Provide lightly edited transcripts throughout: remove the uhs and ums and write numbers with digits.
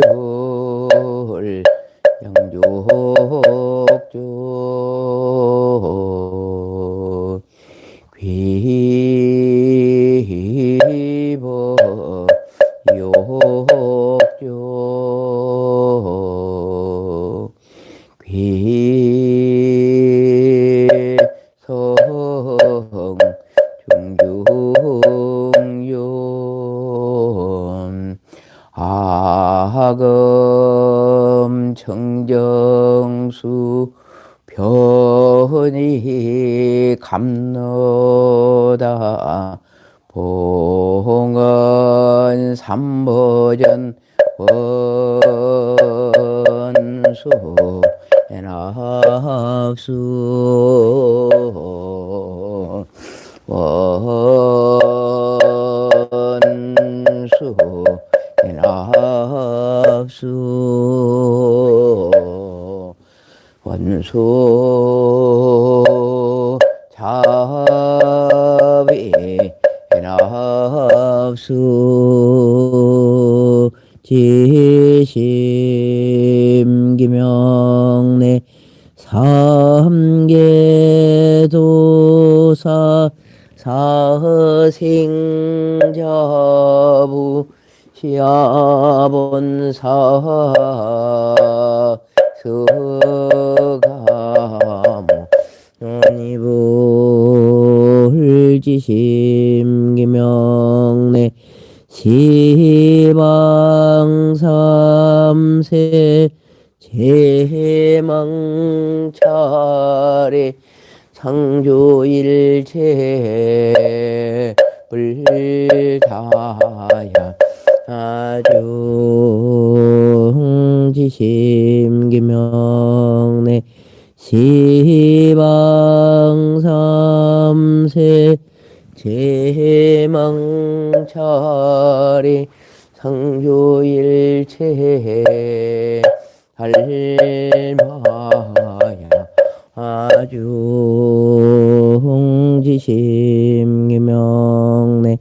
시골 양족조 귀보 욕조 귀성 중중용 아금 청정수 편히 감노다 봉은 삼보전 원수 엔학수 원수 엔학수 원수 자비 엔학수 지심기명내 삼계도사 사생자부 시아본사 서가모 연이불지심기명내 시방삼세 제망차례 상조일체 불다야 아중지심기명내 시방삼세 제망차례 상조일체 할마야 아중지심기명내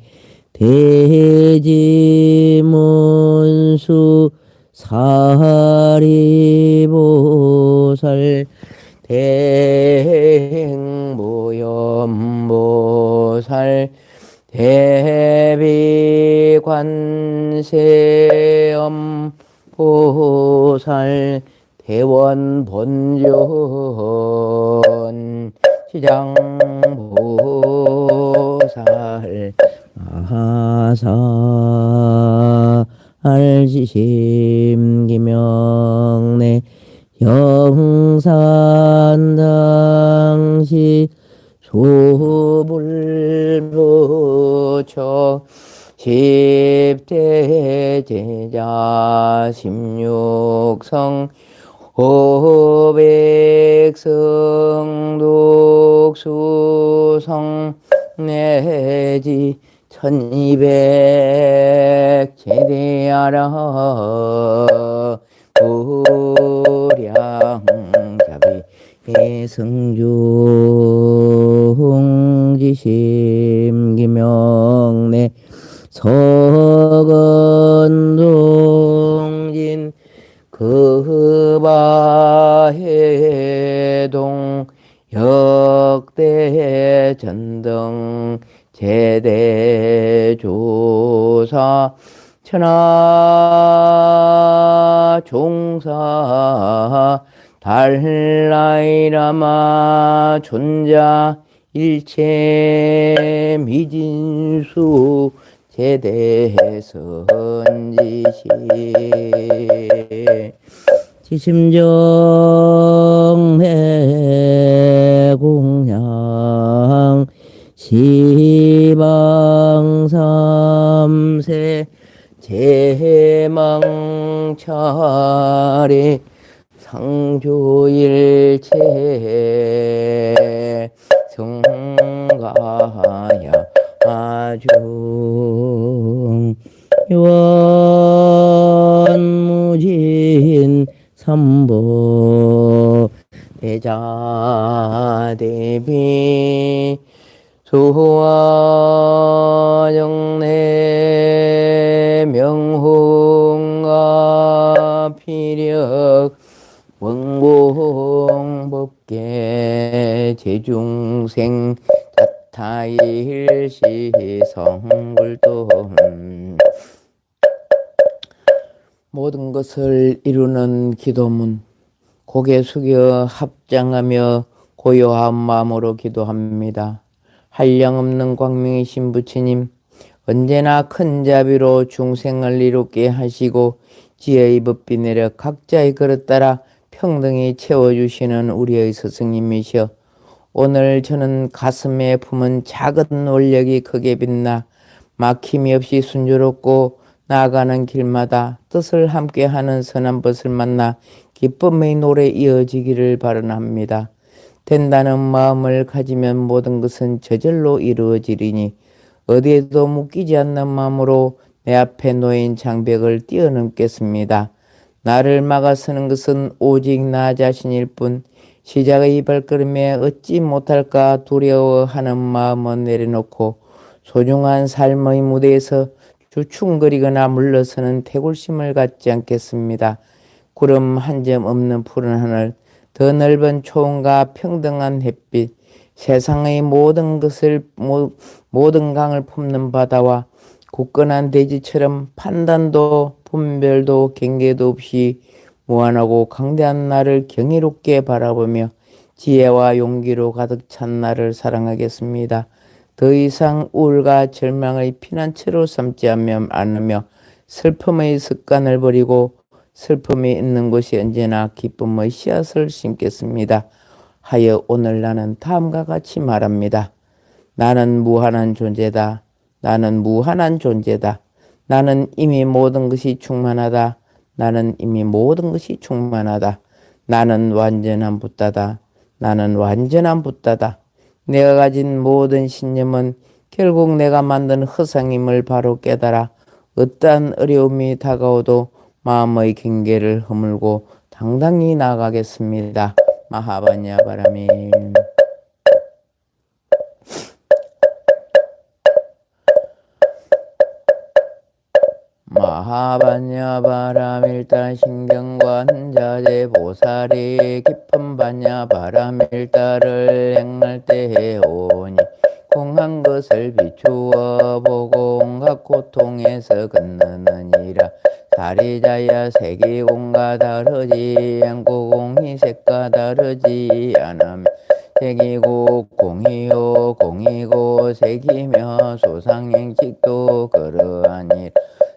대지문수 사리보살 대행보염보살 대비관세음보살 대원본전 시장보살 마하살지심기명내 영산당시 소불부처 십대제자 십육성 오백성독수성 내지 1200 제대하라 우량자비 성중지심기명내 서건동진 그바해동 역대전등 제대조사 천하종사 달라이라마 존자 일체 미진수 제대선지시 지심정해공양 시방삼세 제망차례 상조일체 성가야 아중 유원무진 삼보 대자대비 苏花영내 제중생 자타일시 성불도 모든 것을 이루는 기도문 고개 숙여 합장하며 고요한 마음으로 기도합니다. 한량없는 광명이신 부처님 언제나 큰 자비로 중생을 이롭게 하시고 지혜의 법비 내려 각자의 그릇 따라 평등히 채워주시는 우리의 스승님이시여 오늘 저는 가슴에 품은 작은 원력이 크게 빛나 막힘이 없이 순조롭고 나아가는 길마다 뜻을 함께하는 선한 것을 만나 기쁨의 노래 이어지기를 바라합니다. 된다는 마음을 가지면 모든 것은 저절로 이루어지리니 어디에도 묶이지 않는 마음으로 내 앞에 놓인 장벽을 뛰어넘겠습니다. 나를 막아서는 것은 오직 나 자신일 뿐 시작의 발걸음에 어찌 못할까 두려워하는 마음은 내려놓고 소중한 삶의 무대에서 주춤거리거나 물러서는 태굴심을 갖지 않겠습니다. 구름 한 점 없는 푸른 하늘, 더 넓은 초원과 평등한 햇빛, 세상의 모든 것을 모든 강을 품는 바다와 굳건한 대지처럼 판단도 분별도 경계도 없이 무한하고 강대한 나를 경이롭게 바라보며 지혜와 용기로 가득 찬 나를 사랑하겠습니다. 더 이상 우울과 절망의 피난처로 삼지 않으며 슬픔의 습관을 버리고 슬픔이 있는 곳이 언제나 기쁨의 씨앗을 심겠습니다. 하여 오늘 나는 다음과 같이 말합니다. 나는 무한한 존재다. 나는 무한한 존재다. 나는 이미 모든 것이 충만하다. 나는 이미 모든 것이 충만하다. 나는 완전한 붓다다. 나는 완전한 붓다다. 내가 가진 모든 신념은 결국 내가 만든 허상임을 바로 깨달아 어떠한 어려움이 다가오도 마음의 경계를 허물고 당당히 나아가겠습니다. 마하바냐 바라미. 마하바냐 바라밀다 신경관자재 보살이 깊은 바냐 바라밀다를 행할 때에 오니 공한 것을 비추어 보고 온갖 고통에서 건너느니라. 사리자야 색이공과 다르지 않고 공이 색과 다르지 않으며 색이고 공이요 공이고 색이며 소상행식도 그러하니라.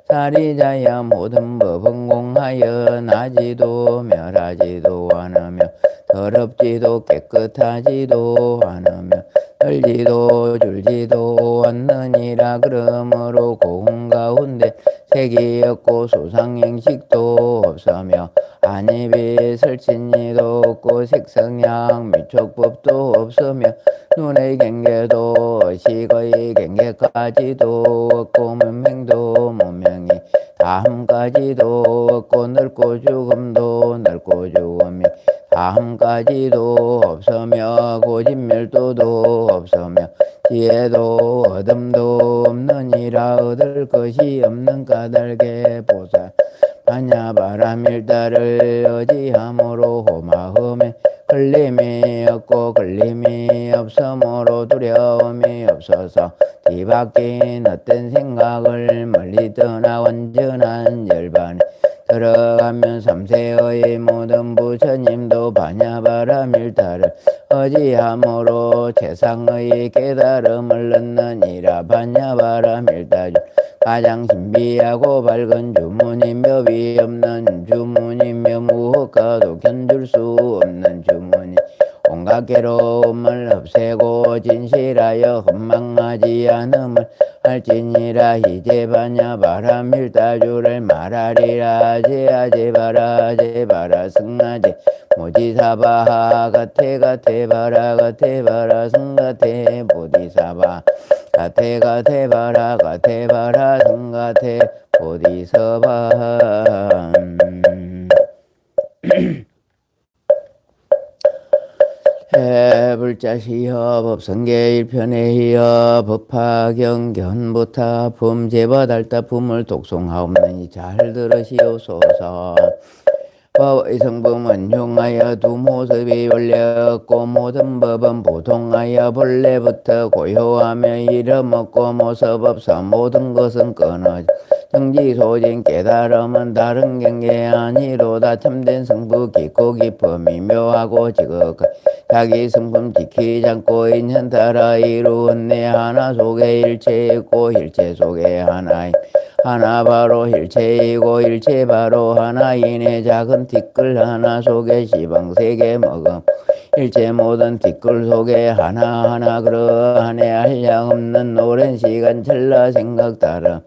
사리자야 모든 법은 공하여 나지도 멸하지도 않으며 더럽지도 깨끗하지도 않으며 떨지도 줄지도 않느니라. 그러므로 고운 가운데 색이 없고 소상행식도 없으며 안입이 설친이도 없고 색성량 미촉법도 없으며 눈의 경계도 식의 경계까지도 없고 문명도 문명이 다함까지도 없고 넓고 죽음도 넓고 죽음이 다함까지도 없으며 고진멸도도 없으며 지혜도 어둠도 없느니라. 얻을 것이 없는 까닭에 보살 바냐 바라밀다를 의지함으로 마음에 걸림이 없고 걸림이 없으므로 두려움이 없어서 뒤바뀐 어떤 생각을 멀리 떠나 완전한 열반에 들어가면 삼세의 모든 부처님도 바냐바라밀다를 의지함으로 세상의 깨달음을 얻느니라. 바냐바라밀다주 가장 신비하고 밝은 주문이며 위 없는 주문이며 무엇과도 견줄 수 없는 주문이 온갖 괴로움을 없애고 진실하여 헌망하지 않음을 할지니라. 이제 바냐 바라밀다주를 말하리라. 제아제 바라 승아제 모지사바 가테 바라 승가테 보디사바 가테 바라 승가테 보디사바. 해불자시여 법성계 1편에 이어 법화경견보타 범제바달타 품을 독송하옵나니 잘 들으시옵소서. 법의 성품은 흉하여 두 모습이 원래없고 모든 법은 보통하여 본래부터 고요하며 이름없고 모습 없어 모든 것은 끊어져 정지소진 깨달음은 다른 경계 아니로다. 참된 성부 깊고 깊음이 묘하고 지극한 자기 성품 지키지 않고 인연 따라 이루은 내 하나 속에 일체 있고 일체 속에 하나임. 하나 바로 일체이고 일체 바로 하나이네. 작은 티끌 하나 속에 시방세계 먹음 일체 모든 티끌 속에 하나하나 그러하네. 한량없는 오랜 시간 찰나 생각 따름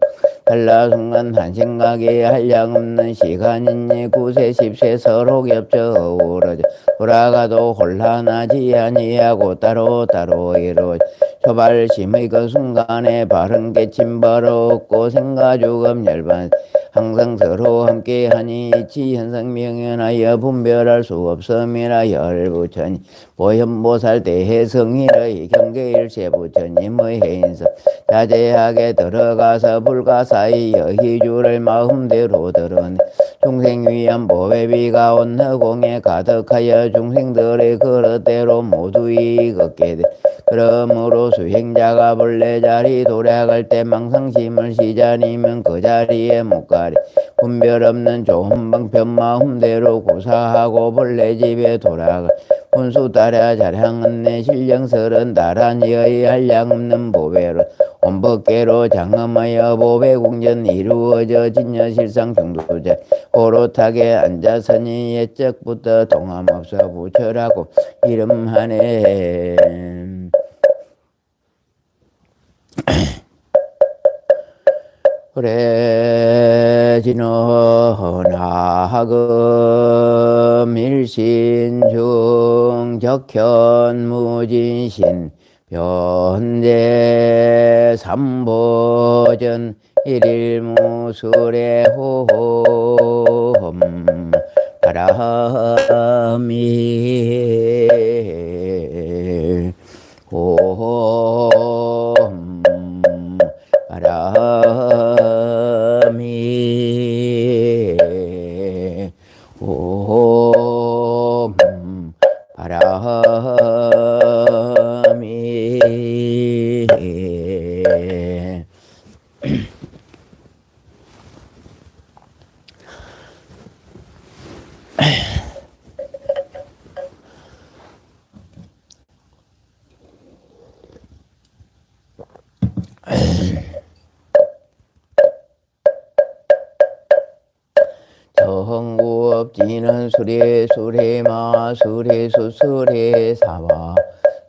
찰나 순간 한 생각이 한량없는 시간이니 9세 10세 서로 겹쳐 어우러져 돌아가도 혼란하지 아니하고 따로따로 이루어져 초발심의 그 순간에 바른 깨침 바로 없고 생각 죽음 열반 항상 서로 함께하니 이치 현상 명연하여 분별할 수 없음이라 열부처니 보현보살 대해성이의 경계일체 부처님의 해인성 자제하게 들어가서 불가사의 여희주를 마음대로 들으니 중생 위한 보배비가 온너공에 가득하여 중생들의 그릇대로 모두이 걷게 돼. 그러므로 수행자가 본래 자리 돌아갈 때 망상심을 시자니면 그 자리에 못 가리. 분별 없는 좋은 방편 마음대로 고사하고 본래 집에 돌아가. 분수 따라 자랑은 내 신령설은 나란히의 한량 없는 보배로 온법계로 장엄하여 보배궁전 이루어져 진여실상 중도자 오롯하게 앉아서니 옛적부터 동함없어 부처라고 이름하네. 그래 진어하금 일신중 적현무진신 변제 삼보전 일일무술의 호험 바람이 호험 바람이 호험 바람이 정구업지는 수레 마수레 수수레 사바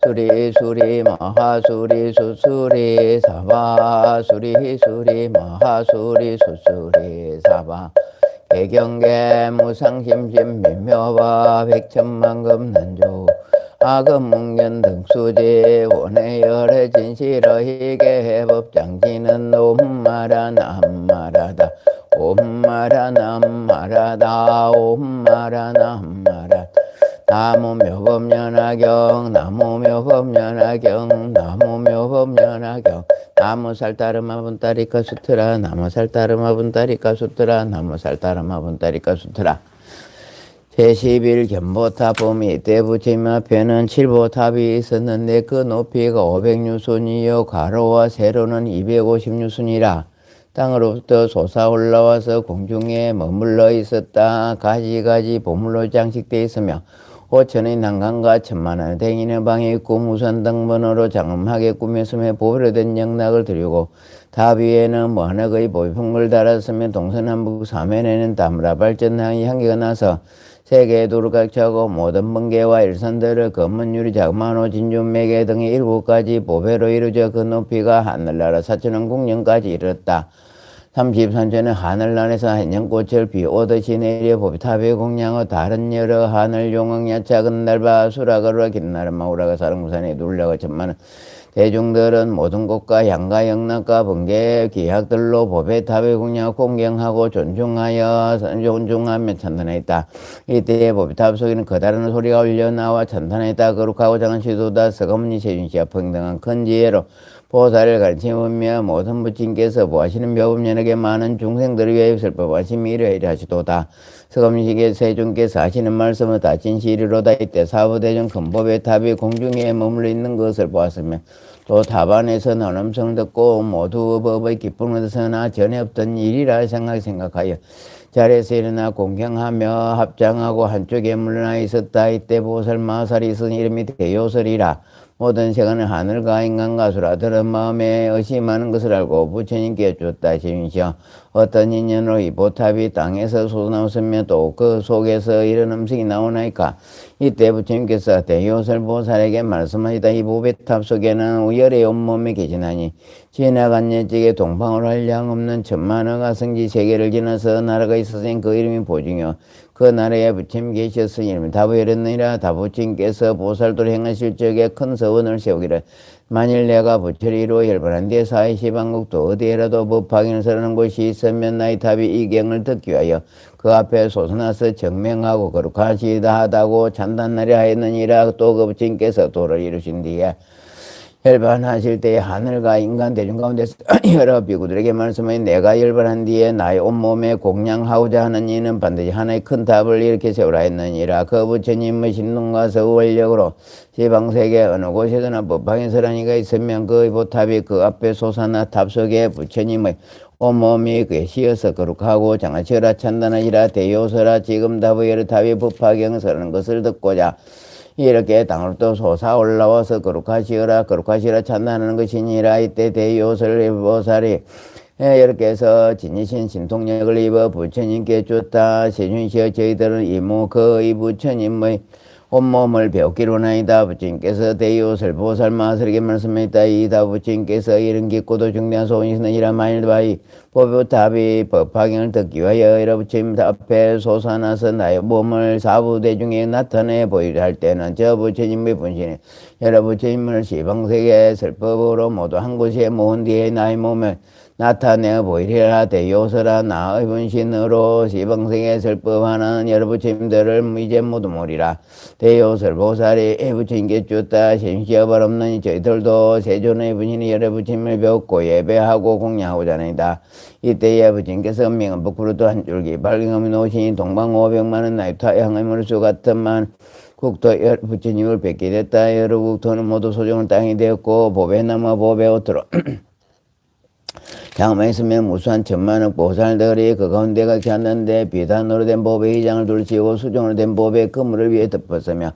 수레 마하수레 수수레 사바 수레 마하수레 수수레 사바 개경계 무상심심 민묘바 백천만금 난조 아금문견 등수제 원해열의 진실어희게 해법장지는 옴마라 남마라다 옴마라 남마라다 옴마라 남마라 나무묘법연화경 나무묘법연화경 나무묘법연화경 나무살따르마 분따리까 수트라 나무살따르마 분따리까 수트라 나무살따르마 분따리까 수트라 제11 견보탑범 이때 부처님 앞에는 7보탑이 있었는데 그 높이가 500유순이요 가로와 세로는 250유순이라 땅으로부터 솟아 올라와서 공중에 머물러 있었다. 가지가지 보물로 장식되어 있으며 5천의 난간과 천만원의 댕이는 방에 있고 무선 등번호로 장엄하게 꾸몄으며 보배로 된 영락을 들이고 탑 위에는 무한억의 보배품을 달았으며 동서남북 사면에는 다무라 발전향이 향기가 나서 세계의 도르각차고 모든 번개와 일산들을 검은 유리 자그마한 진주매개 등의 7가지 보배로 이루어져 그 높이가 하늘나라 4천원 궁령까지 이르렀다. 33천의 하늘난에서 한영꽃을 비오듯이 내려 보배탑의 공양의 다른 여러 하늘 용왕야 작은 날바 수라가루라 긴나르마 우라가 사랑무산에 둘러가 천만은 대중들은 모든 곳과 향과 영락과 번개 기약들로 보배탑의 공양을 공경하고 존중하며 찬탄했다. 이때의 보배탑 속에는 커다란 소리가 울려나와 찬탄했다. 거룩하고 작은 시도다 서가모니 세준시와 평등한 큰 지혜로 보살을 가르치며 모든 부친께서 보하시는 묘법연하게 많은 중생들을 위하여 설법하심이 이러이러 하시도다. 서금식의 세존께서 하시는 말씀은 다 진실이로다. 이때 사부대중 근법의 탑이 공중에 머물러 있는 것을 보았으며 또 탑 안에서 언음성 듣고 모두 법의 기쁨을 얻으나 전에 없던 일이라 생각하여 자리에서 일어나 공경하며 합장하고 한쪽에 물러나 있었다. 이때 보살 마살이 쓴 이름이 대요설이라. 모든 세간을 하늘과 인간과 수라들은 마음에 의심하는 것을 알고 부처님께 줬다. 시민시여 어떤 인연으로 이 보탑이 땅에서 솟아나오으며 또 그 속에서 이런 음식이 나오나이까. 이때 부처님께서 대요설 보살에게 말씀하시다. 이 보배탑 속에는 우열의 온몸에 계시나니 지나간 옛적에 동방으로 할 양 없는 천만어가 성지 세계를 지나서 나라가 있었으니 그 이름이 보증이요 그 나라에 부처님 계셨으니 이름이 다부열했느니라. 다부처님께서 보살도를 행하실 적에 큰 서원을 세우기를 만일 내가 부처리로 혈반한 뒤에 사회시방국도 어디에라도 법화경을 설하는 곳이 있으면 나의 탑이 이 경을 듣기 위하여 그 앞에 솟아나서 정명하고 거룩하시다 하다고 찬단하려 하였느니라. 또 그 부처님께서 도를 이루신 뒤에 혈반하실 때에 하늘과 인간 대중 가운데서 여러 비구들에게 말씀하여 내가 혈반한 뒤에 나의 온몸에 공양하고자 하는 이는 반드시 하나의 큰 탑을 이렇게 세우라 했느니라. 그 부처님의 신능과 서원력으로 시방세계 어느 곳에서나 법화경 설하니가 있으면 그 보탑이 그 앞에 솟아나 탑 속에 부처님의 온몸이 그에 씌어서 거룩하고 장하시라 찬단하시라 대요서라. 지금 다부열의 탑이 법화경 설하는 것을 듣고자 이렇게 땅으로부터 솟아 올라와서 거룩하시라 찬단하는 것이니라. 이때 대요설 보살이 이렇게 해서 진이신 신통력을 입어 부처님께 줬다. 세준시여 저희들은 이모 이 부처님의 온몸을 배웠기로나이다. 부처님께서 대요설 보살 마술에게 말씀했다. 이다 부처님께서 이런 깊고도 중대한 소원이시느니라. 만일 바이 보배탑이 법화경을 듣기 위하여 여러 부처님 앞에 솟아나서 나의 몸을 사부대중에 나타내 보이려 할 때는 저 부처님의 분신이 여러 부처님을 시방세계 설법으로 모두 한 곳에 모은 뒤에 나의 몸을 나타내어 보이리라. 대요설아 나의 분신으로 시방세계 설법하는 여러 부처님들을 이제 모두 모리라. 대요설 보살이 부처님께 줬다. 심시여발 없느니 저희들도 세존의 분신이 여러 부처님을 배웠고 예배하고 공양하고자 하나이다. 이때에 부처님께서 명은 북부로도 한 줄기 발경음이 놓으시니 동방 500만원 나이타 향의 수 같은만 국토 부처님을 뵙게 됐다. 여러 국토는 모두 소중한 땅이 되었고 보배나무 보배옷으로 장엄에 있으면 무수한 천만억 보살들이 그 가운데 같이 앉는데 비단으로 된 법의 의장을 둘치고 수정으로 된 법의 그물을 위에 덮었으며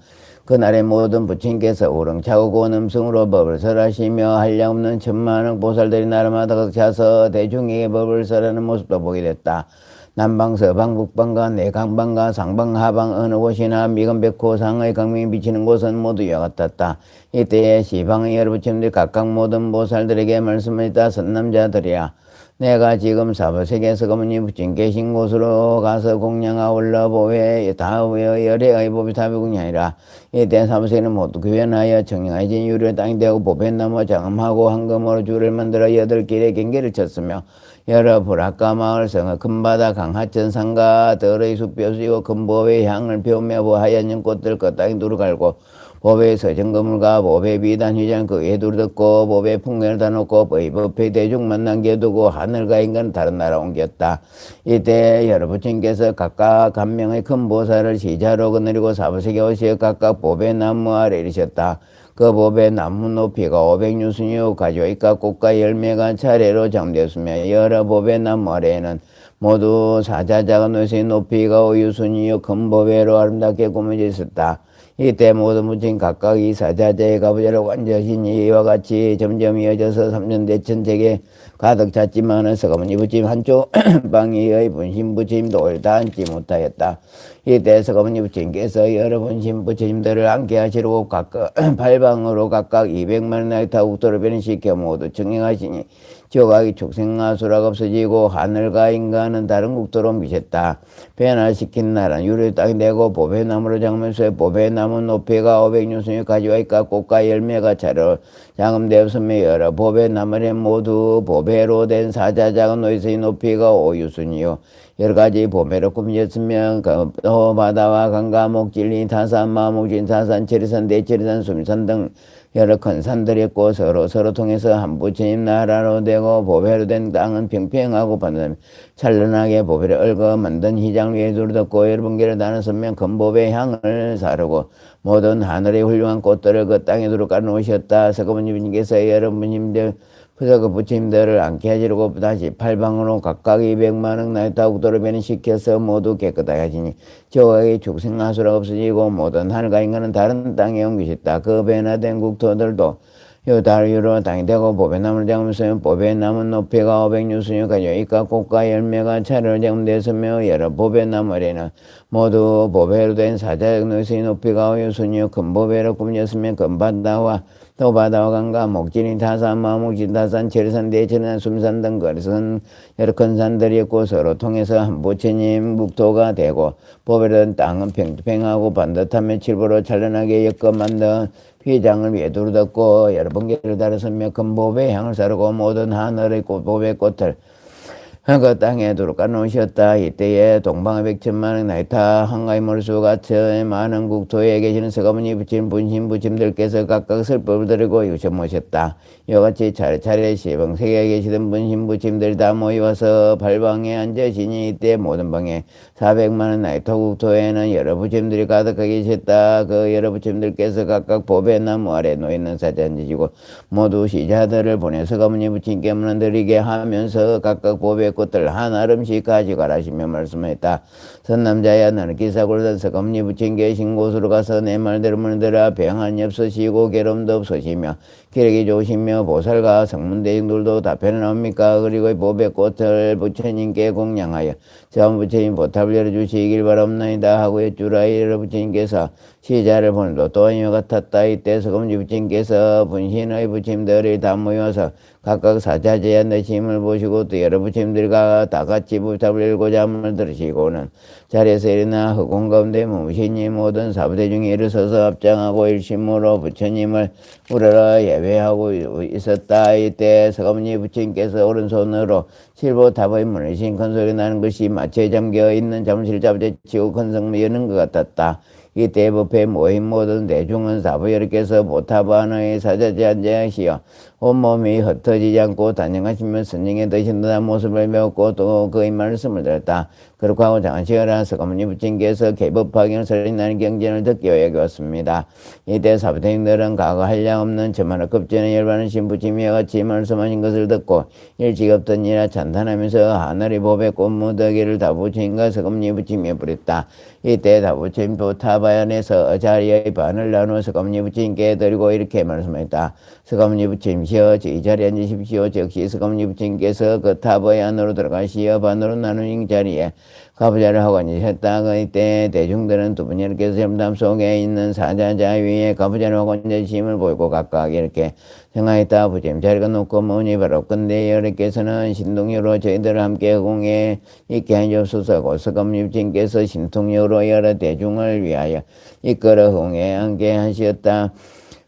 그날의 모든 부처님께서 우렁차고 고운 음성으로 법을 설하시며 한량없는 천만억 보살들이 나라마다 각차서 대중에게 법을 설하는 모습도 보게 됐다. 남방, 서방, 북방과 내강방과 상방, 하방 어느 곳이나 미건백호 상의 강명이 비치는 곳은 모두 이와 같았다. 이때에 시방의 여러 부처님들이 각각 모든 보살들에게 말씀했다. 선남자들이야 내가 지금 사부세계에서 거머니 부처님 계신 곳으로 가서 공양하올라 보회 다우여 열애의 보배탑이 공양이라. 이때 사부세계는 모두 교연하여 청량해진 유리의 땅이 되고 보배나무 장엄하고 황금으로 줄을 만들어 8길의 경계를 쳤으며 여러 불악가 마을 성의 금바다 강하천 산과 덜의 숲벼수이고 금보배의 향을 피우며 하얀 연꽃들 그 땅에 두루 갈고 보배의 서정거물과 보배 비단 휘장 그 위에 두루 덮고 보배 풍경을 다 놓고 법의 대중 만난게 두고 하늘과 인간은 다른 나라 옮겼다. 이때 여러 부처님께서 각각 한 명의 큰 보살을 시자로 거느리고 사부세계 오시어 각각 보배 나무 아래 이르셨다. 그 법의 나무 높이가 500유순이요 가지와 꽃과 열매가 차례로 장되었으며 여러 법의 나무 아래에는 모두 사자자가 놓여서 높이가 5유순이요 큰 법회로 아름답게 꾸며져 있었다. 이때 모든 부처님 각각 이 사자자의 가부좌를 완전히 이와 같이 점점 이어져서 삼천대천책에 가득 찼지만은 서가모니 부처님 한쪽 방위의 분신 부처님도 옳다 앉지 못하였다. 이때 서가모니 부처님께서 여러 분신 부처님들을 앉게 하시려고 각각 팔방으로 각각 200만원 나이타 국토를 변시켜 모두 청행하시니 지옥하기 축생아수라가 없어지고 하늘과 인간은 다른 국토로 미쳤다. 변화시킨 나라는 유리 땅이 되고 보배나무로 장면서 보배나무 높이가 500유순이 가지와 있까 꽃과 열매가 차려 장음되었으며 여러 보배나무에 모두 보배로 된 사자자가 놓여있으니 높이가 5유순이요 여러 가지 보배로 꾸며졌으며 바다와 강가 목질리 타산 마목진 사산 체리산 대체리산 숨산 등 여러 큰 산들이 있고 서로 통해서 한 부처님 나라로 되고 보배로 된 땅은 평평하고 반듯하며 찬란하게 보배를 얽어 만든 휘장 위에 두르렀고 여러 번개를 나눠서면 큰 보배 향을 사르고 모든 하늘의 훌륭한 꽃들을 그 땅에 두루 깔아놓으셨다. 서가모니님께서 여러분님들 그 부처님들을 앉게 하시려고 다시 팔방으로 각각 200만 원 나이타 국도를 변시켜서 모두 깨끗하게 하시니 저와의 축생하수라 없어지고 모든 하늘과 인간은 다른 땅에 옮기셨다. 그 변화된 국토들도 요다르유로 땅이 되고 보배나무를 장으면 보배나무 높이가 500유순이요 가져있까 꽃과 열매가 차례로 장되었으며 여러 보배나무에는 모두 보배로 된 사자적 노수의 높이가 5유순이요 큰 보배로 꾸몄으며 큰 바다와 또 바다와 강과 목진이 타산 마목진 타산 철산 대천산 숨산 등 거리선 여러 큰 산들이 있고 서로 통해서 한 부처님 국토가 되고 보배로 된 땅은 평평하고 반듯하며 칠보로 찬란하게 엮어 만든 휘장을 위에 두르렀고 여러 번개를 달았으며 큰 보배 향을 사르고 모든 하늘의 보배 꽃을 그 땅에 두루 깔아놓으셨다. 이때에 동방의 백천만의 나이타 한가위 몰수 같은 많은 국토에 계시는 서가모니 부처님 분신 부처님들께서 각각 설법을 드리고 유셔 모셨다. 이와 같이 차례차례 시방 세계에 계시던 분신 부처님들이 다 모여서 발방에 앉으시니 이때 모든 방에 400만의 나이타 국토에는 여러 부처님들이 가득하게 계셨다. 그 여러 부처님들께서 각각 보배나무 아래 놓여있는 사자에 앉으시고 모두 시자들을 보내 서가모니 부처님께 문안 드리게 하면서 각각 보배 꽃들 한 알음씩 가져가라시며 말씀했다. 선남자야 너는 기사골단 서가모니 부처님 계신 곳으로 가서 내 말대로 문들아 병한이 없으시고 괴로움도 없으시며 기력이 좋으시며 보살과 성문대중들도 답변하옵니까? 그리고 보배꽃을 부처님께 공양하여 전 부처님 보답을 열어주시길 바랍나이다 하고 여쭈라. 이르 부처님께서 시자를 보내도 또한 이와 같았다. 이때 서가모니 부처님께서 분신의 부처님들이 다 모여서 각각 사자제야 내심을 보시고 또 여러 부처님들과 다 같이 부답을 열고자 함을 들으시고는 자리에서 일어나 허공 가운데 무신이 모든 사부대 중에 일어서서 합장하고 일심으로 부처님을 우러러 예배하고 있었다. 이때 서가모니 부처님께서 오른손으로 칠보탑의 문을 신 큰 소리 나는 것이 마치에 잠겨 있는 잠실 잡아치고 큰 성문 여는 것 같았다. 이때 법회 모임 모든 대중은 사부 여러께서 보탑 안의 사자제 앉아시어 온몸이 흩어지지 않고 단정하시며 선정에 드신 듯한 모습을 배웠고 또 그의 말씀을 들었다. 그렇고 하고 장시여라 서가모니 부처님께서 개법화경을 설린하는 경전을 듣기 위해 왔습니다. 이때 사부대행들은 과거 한량 없는 저만한 급전에 열반은 신부님이와 같이 말씀하신 것을 듣고 일찍 없던 일이라 찬탄하면서 하늘의 보배 꽃무더기를 다부처님과 서가모니 부처님에 부렸다. 이때 다부처님 보탑 안에서 자리의 반을 나누어 서가모니 부처님께 드리고 이렇게 말씀했다. 서가모니 부처님시여 이 자리에 앉으십시오. 즉시 서가모니 부처님께서 그 탑의 안으로 들어가시어 반으로 나누는 자리에 가부좌를 하고 앉으셨다. 그때 대중들은 두 분이 이렇게 zem담 속에 있는 사자자 위에 가부좌를 하고 앉으심을 보이고 각각 이렇게 생각했다. 부처님 자리가 높고 머니 바랍건대 여러께서는 신통력으로 저희들을 함께 공에 있게 하시옵소서. 서가모니 부처님께서 신통력으로 여러 대중을 위하여 이끌어 공에 앉게 하셨다.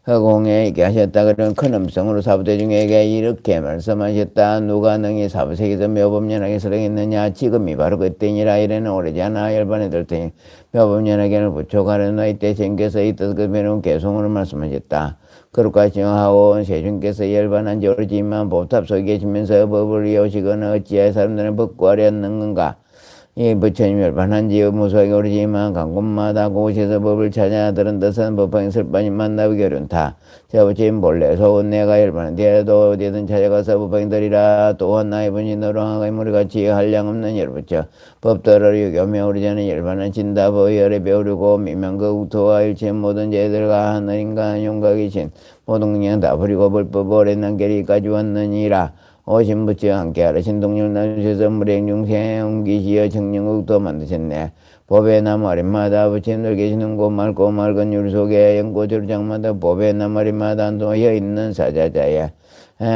허공에 있게 하셨다. 그런 큰 음성으로 사부대중에게 이렇게 말씀하셨다. 누가 능히 사부세계에서 묘법연하게 설행했느냐? 지금이 바로 그때니라. 이래는 오래지 않아 열반에 들 테니 묘법연하게를 부촉하려나. 이때 생겨서 이 뜻 그 배운 개송으로 말씀하셨다. 그렇게 정하오 세중께서 열반한 지 오래지만 보탑 속에 계시면서 법을 이어오시거나 어찌하여 사람들은 법구하려 하는 건가? 이 부처님 열반한 지 무수하게 오르지만 간 곳마다 그곳에서 법을 찾아 들은 듯은 법방이 슬퍼니 만나기 어려운다. 저 부처님 몰래 소원 내가 열반한 뒤에도 어디든 찾아가서 법방이 들이라. 또한 나의 분신으로 항의 무리같이 한량없는 열부처 법도를 유교며 오르지 않은 열반한 진다보 열에 배우르고 미명그 국토와 일체 모든 죄들과 하늘인간 용각이신 모든 그냥 다 버리고 불법 오래 난결이까지 왔느니라. 오신 부처 함께하라. 신동률 나주셔서 물행중생 옮기시어 청령국도 만드셨네. 법의 나무아리마다 부처님들 계시는 곳 맑고 맑은 율 속에 연고절 장마다 법의 나무아리마다 놓여 있는 사자자야.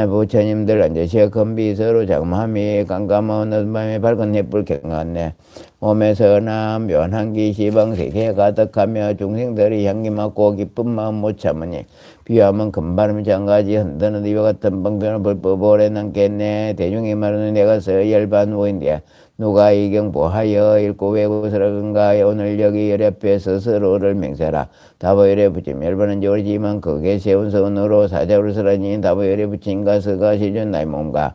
부처님들 앉으시어 건비서로 자금함이 깜깜한 어둠 밤에 밝은 햇불 갱같네. 몸에서 나 묘한기 시방세계 가득하며 중생들이 향기 맡고 기쁜 마음 못 참으니 비하면 금바람 장가지 흔드는 이와 같은 방편을 불법 오래 남겠네. 대중이 말하는 내가 서 열반 오인데 누가 이경보하여 읽고 외고서라건가 오늘 여기 열애패 스스로를 맹세하라. 다보열에 붙임 열반은 저리지만 그게 세운 선으로 사자로 서라니 다보열에 붙임가 서가 시전 나의 몸과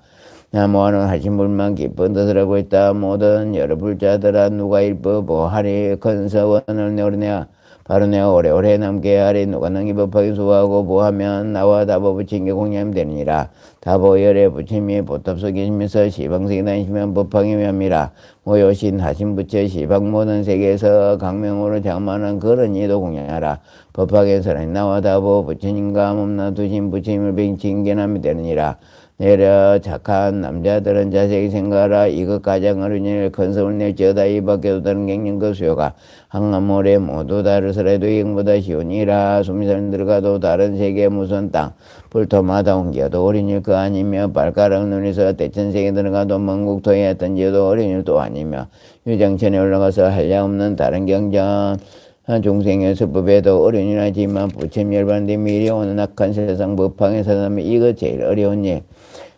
나무하는 하신 불만 기쁜 뜻을 하고 있다. 모든 여러 불자들아 누가 일법보하리 큰 서원을 내오르냐 바로 내가 오래오래 남게 하리. 누가 능히 법하기 수하고 보하면 나와 다보 붙인 게 공념 되느니라. 다보 열에 붙임이 보탑 계시면서 시방sek이 다니시면 법하기 위함이라. 모요신 하신 부처 시방 모든 세계에서 강명으로 장만한 그런 이도 공양하라. 법하게 서라니 나와 다보 부처님과 몸나 두신 부처님을 빙칭견함이 되느니라. 내려 착한 남자들은 자세히 생각하라. 이것 가장 어린 일 큰 성을 낼지어다. 이 밖에도 다른 갱년 그 수요가 항암모래 모두 다르서라도 이보다 쉬우니라. 수미산 들어가도 다른 세계 무슨 땅 불토마다 옮겨도 어린 일 그 아니며 발가락 눈에서 대천세계 들어가도 먼 국토에 던져도 어린 일 또 아니며 유장천에 올라가서 한량없는 다른 경전 중생의 수법에도 어려운이라지만 부처님 열반대 미리 오는 악한 세상 법황에 서면 이거 제일 어려운 일.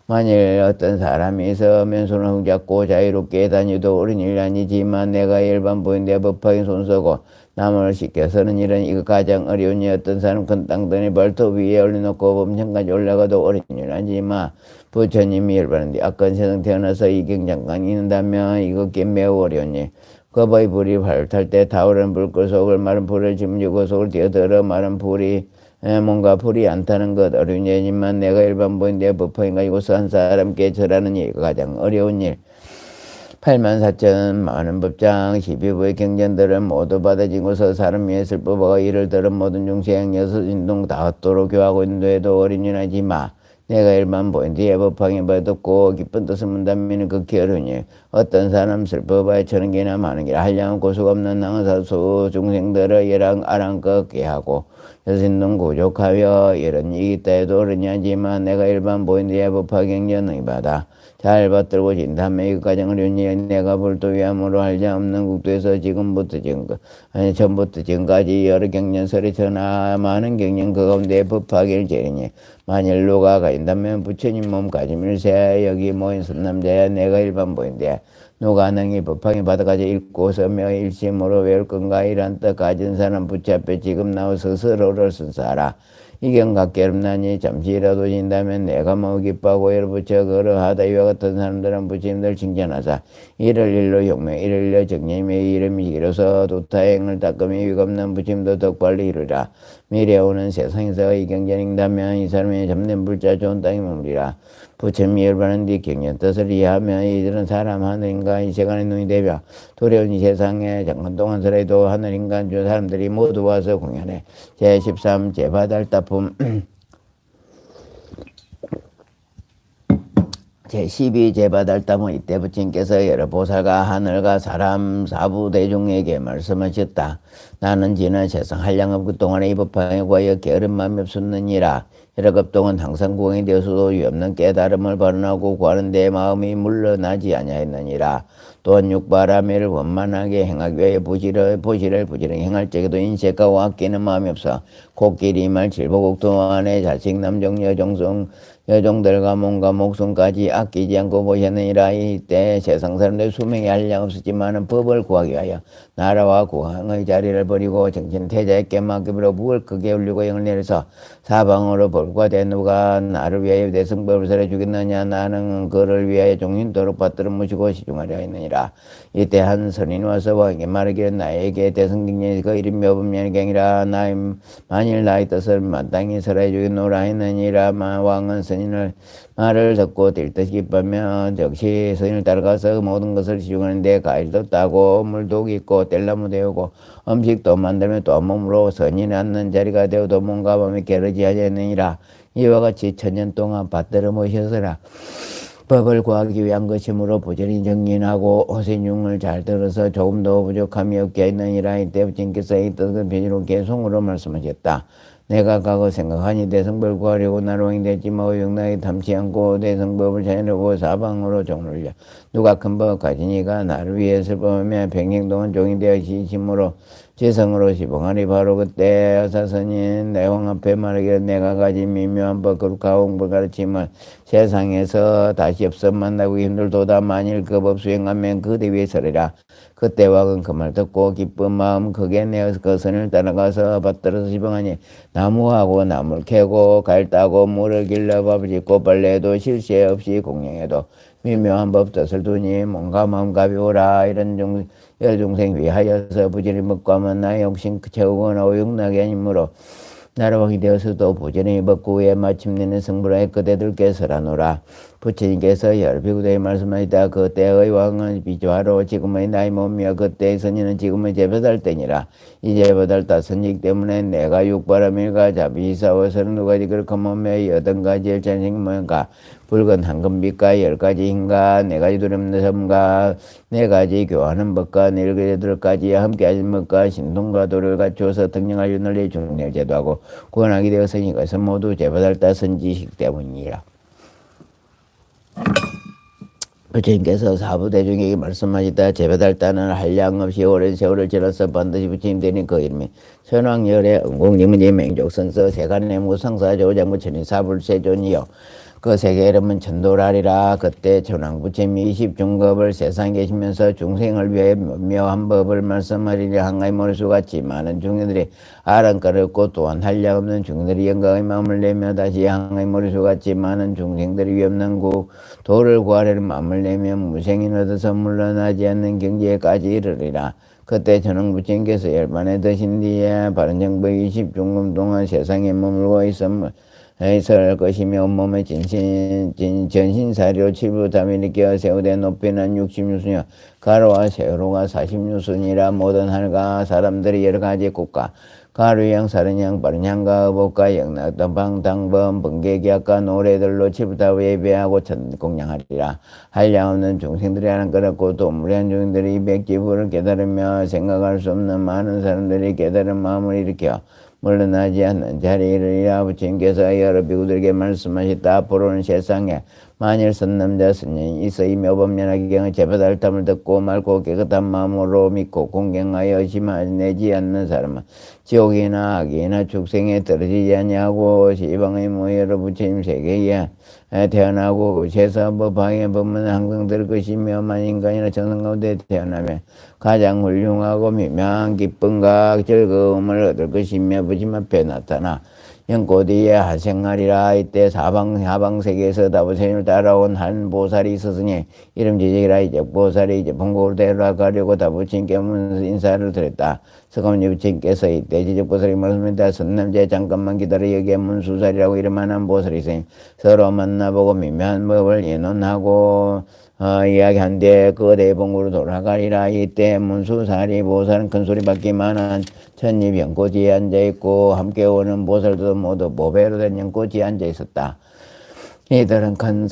만일 어떤 사람이 서면 손을 흠잡고 자유롭게 다니도 어린 일 아니지만 내가 일반 보인데 법황에 손서고 남을 시켜서는 일은 이거 가장 어려운 일. 어떤 사람 큰 땅덩이 발톱 위에 올려놓고 범천까지 올라가도 어린 일 아니지만 부처님이 열반대 악한 세상 태어나서 이경 잠깐 있는다면 이거 매우 어려운 일. 거의 불이 활탈 때 타오르는 불꽃 속을 마른 불을 짓물고 속을 뛰어들어 마른 불이 뭔가 불이 안 타는 것 어려운 일이지만 내가 일반보인데 법화인 가지고서 한 사람께 절하는 일가 가장 어려운 일. 84,000 많은 법장 12부의 경전들은 모두 받아지고서 사람 위에 슬퍼보가 이를 들은 모든 중생 여섯인동 다 헛도로 교하고 있는데도 어린이나지 마. 내가 일반 보인디에 법황에 받았고 기쁜 뜻을 문다면 극히 어려우니 어떤 사람 슬퍼봐야 저런 게나 많은 게 한량은 고수가 없는 낭사수 중생들을 예랑 아랑껏게 하고 여신동 고족하여 이런 일이 있다 해도 어려냐지만 내가 일반 보인디에 법화경전의 받아 잘 받들고 진다면 이것까지 어려우니 내가 불도 위함으로 할자 없는 국도에서 지금부터 전부터 지금까지 여러 경전설이 전하 많은 경전 그 가운데 법화경을 제리니 만일 누가 가진다면 부처님 몸 가지밀세 여기 모인 선남자야 내가 일반 보인데 누가 능히 법황에 받아가지 읽고 서며 일심으로 외울 건가 이란 뜻 가진 사람 붙잡혀 지금 나와 스스로를 순사하라. 이경각계름나니 잠시라도 진다면 내가 기뻐하고 여러 부처 그러하다. 이와 같은 사람들은 부처님들 칭찬하사 이를 일로 혁명 이를 일로 정념의 이름이 이로서 도타행을 닦음이 위없는 부처님도 더 빨리 이루라. 미래 오는 세상에서 이 경전인다면 이 사람이 잡는 불자 좋은 땅에 머무리라. 부처님이 열반한 뒤 경전 뜻을 이해하면 이들은 사람 하늘인간 이 세간의 눈이 되며 두려운 이 세상에 잠깐 동안 서라도 하늘인간 주 사람들이 모두 와서 공연해. 제13 제바달타품 제12 제바달타문 이때 부처님께서 여러 보살과 하늘과 사람 사부 대중에게 말씀하셨다. 나는 지난 세상 한량업 그동안에 이 법화에 구하여 게으른 마음이 없었느니라. 여러 급동은 항상 구원이 되어서도 위없는 깨달음을 발언하고 구하는 데 마음이 물러나지 아니하였느니라. 또한 육바라매를 원만하게 행하기 위해 보시를 부지런히 행할 적에도 인색하고 아끼는 마음이 없어 코끼리 말 질보국도 안에 자식 남종 여종성 여종들과 몸과 목숨까지 아끼지 않고 보셨느니라. 이때 세상 사람들 수명이 한량 없었지만 법을 구하기 위하여 나라와 국왕의 자리를 버리고 정신 태자에게 맡기므로 무을 크게 울리고 영을 내려서 사방으로 벌과 대 누가 나를 위하여 대승법을 설해 주겠느냐. 나는 그를 위하여 종신도록 받들어 모시고 시중하려 했느니라. 이때 한 선인이 와서 왕에게 말하기를 나에게 대승경전이 그 이름 묘범년이 아니라 만일 나의 뜻을 마땅히 설해 주겠노라 했느니라. 왕은 선인을 말을 듣고 될 듯이 기쁘며 즉시 선인을 따라가서 모든 것을 시중하는데 과일도 따고 물도 깃고 뗄나무 되우고 음식도 만들며 또 몸으로 선인이 앉는 자리가 되어도 몸과 몸이 게르지 아니하느니라. 이와 같이 천년 동안 받들어 모셨으라. 법을 구하기 위한 것이므로 부지런히 정진하고 호세흉을 잘 들어서 조금도 부족함이 없게 했느니라. 이때 부처님께서 이 뜻을 비로게 송으로 말씀하셨다. 내가 과거 생각하니 대성법을 구하려고 나로 됐지 뭐 영락에 탐치 않고 대성법을 자연하고 사방으로 종을려 누가 큰 법 가지니가 나를 위해 슬퍼하며 평행동안 종이 되어 지심으로 지성으로 시봉하니 바로 그때 여사선인 내 왕 앞에 말하기를 내가 가진 미묘한 법 거룩하고 공부 가르침을 세상에서 다시 없어 만나고 힘들도다 만일 그 법 수행하면 그대 위에 서리라. 그때 왕은 그 말 듣고 기쁜 마음 크게 내어 그 선을 따라가서 밭들어서 시봉하니 나무하고 나무를 캐고 갈 따고 물을 길러 밥을 짓고 빨래도 실세 없이 공양해도 미묘한 법 뜻을 두니 몸과 마음 가벼워라. 이런 여중생 위하여서 부지런히 먹고 하면 나의 욕심 채우거나 오용나게 아니므로 나라 왕이 되어서도 부지런히 먹고 후에 마침내는 성불하에 그대들께 설하노라. 부처님께서 열비구대에 말씀하시다. 그때의 왕은 비조하로 지금의 나이 몸이여 그때의 선인은 지금의 제배달 때니라. 이 제배달 다 선직 때문에 내가 육바라밀과 자비사와서는 누가지 그렇게 몸에 8가지 일찬생모가 붉은 황금빛과 10가지 힘과 4가지 두렵는 섬과 4가지 교하는 법과 4가지 함께 하신 법과 신통과 도를 갖추어서 등령하여 널리 중생을 제도하고 구원하게 되었으니 이것은 모두 제배달 다 선지식 때문이라. 부처님께서 사부대중에게 말씀하시다. 제배달따는 한량 없이 오랜 세월을 지나서 반드시 부처님 되니 그 이름이 선왕열의 응공지문지 맹족선서 세간의 무상사조장부처님 사불세존이요 그 세계 이름은 천도라리라. 그때 천왕부처님이 20중급을 세상에 계시면서 중생을 위해 묘한 법을 말씀하리니 한가히 머릿수같이 많은 중생들이 아랑거렸고 또한 한량없는 중생들이 영광의 마음을 내며 다시 한가히 머릿수같이 많은 중생들이 위없는 도를 구하려는 마음을 내며 무생인 얻어서 물러나지 않는 경지에까지 이르리라. 그때 천왕부처님께서 열반에 드신 뒤에 바른 정부 20중급 동안 세상에 머물고 있음을 설 것이며 온몸에 전신사리로 칠부담이 느껴 세우되 높이는 60유순이요 가로와 세로가 40유순이라 모든 하늘과 사람들이 여러가지 국가 가루양, 사른양, 빠른양과 의복과 영락당방, 당번, 번개기약과 노래들로 칠부다고 예배하고 천공양하리라. 한량 없는 중생들이 하나 끌었고 또 무리한 중생들이 백지부를 깨달으며 생각할 수 없는 많은 사람들이 깨달은 마음을 일으켜 물러나지 않는 자리에 이르리라. 부처님께서 여러 비구들에게 말씀하셨다. 앞으로는 세상에 만일 선남자 선녀이 있어 이 묘법면하게 경의 제배달탐을 듣고 말고 깨끗한 마음으로 믿고 공경하여 의심하지 않는 사람은 지옥이나 악이나 축생에 떨어지지 아니하고 시방의 모여로 부처님 세계에 태어나고 세사법방의 법문은 항상 들을 것이며 만인간이나 정성 가운데 태어나면 가장 훌륭하고 미묘한 기쁨과 즐거움을 얻을 것이며 부처님 앞에 나타나 연꽃이의 하생하리라. 이때 하방 세계에서 다부처님을 따라온 한 보살이 있었으니 이름 지적이라. 이제 보살이 이제 본국으로 데려가려고 다부처님께 인사를 드렸다. 서가모니 부처님께서 이때 지적보살이 말씀했다. 선남제 잠깐만 기다려. 여기에 문수살이라고 이름하는 보살이 있으니 서로 만나보고 미묘한 법을 예논하고 이야기한 뒤에 그 대본국으로 돌아가리라. 이때 문수살이 보살은 큰소리밖에만한 천잎 연꽃이 앉아있고 함께 오는 보살도 모두 보배로 된 연꽃이 앉아있었다. 이들은 큰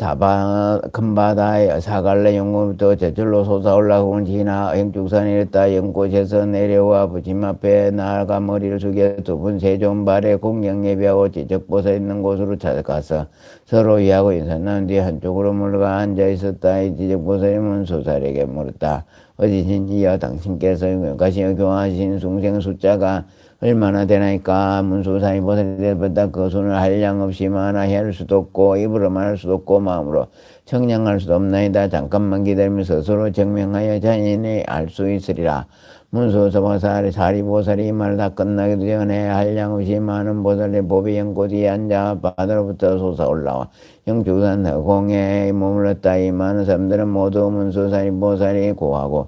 바다의 사갈래 연꽃부터 저절로 솟아올라오는 지나 행축산에 이르다. 연꽃에서 내려와 부처님 앞에 나아가 머리를 숙여 두 분 세존발에 공경 예배하고 지적보살 있는 곳으로 찾아가서 서로 위하고 인사 나눈 뒤 한쪽으로 물러가 앉아있었다. 이 지적보살이 문수살에게 물었다. 어디신지요? 당신께서 가시어 교화하신 중생 숫자가 얼마나 되나이까? 문수살이 보살이 되었다. 그 수는 한량 없이 많아 헤아릴 수도 없고 입으로 말할 수도 없고 마음으로 청량할 수도 없나이다. 잠깐만 기다리며 스스로 증명하여 자신이 알 수 있으리라. 문수보살이 사리보살이 이 말 다 끝나기도 전에 한량 없이 많은 보살의 보배 연꽃이 앉아 바다로부터 솟아올라와 영주산 허공에 머물렀다. 이 많은 사람들은 모두 문수살이 보살이 고하고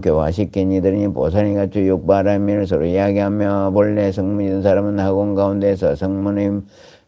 교화시킨 이들이 보살이 같이 육바라밀을 서로 이야기하며 본래 성문이던 사람은 학원 가운데서 성문의